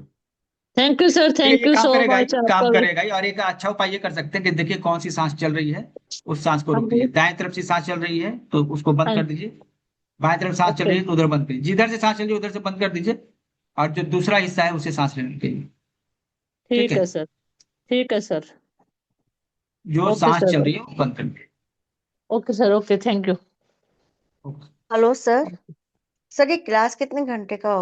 S14: थैंक यू सर,
S1: ठीक है,
S14: थैंक
S1: ये
S14: यू
S1: काम
S14: सो
S1: करेगा ही,
S14: मच
S1: काम
S14: आपका।
S1: करेगा ही। और एक अच्छा उपाय ये कर सकते हैं कि देखिए कौन सी सांस चल रही है, उस सांस को
S14: हाँ
S1: रोकिए।
S14: जी,
S1: दाएं तरफ से सांस चल रही है तो उसको बंद
S14: हाँ
S1: कर दीजिए, बाएं तरफ सांस चल
S14: ओके,
S1: रही है तो उधर बंद करिए, जिधर से सांस चल रही है उधर से बंद कर दीजिए, और जो दूसरा हिस्सा है उसे सांस लेने के लिए। ठीक
S14: ठीक
S1: है,
S14: है सर, ठीक है सर,
S1: जो
S14: ओके
S1: सांस चल
S14: सर,
S1: रही है वो बंद कर दीजिए।
S14: Okay sir, okay, thank you.
S20: Hello sir. Sir ये क्लास कितने घंटे का होगा?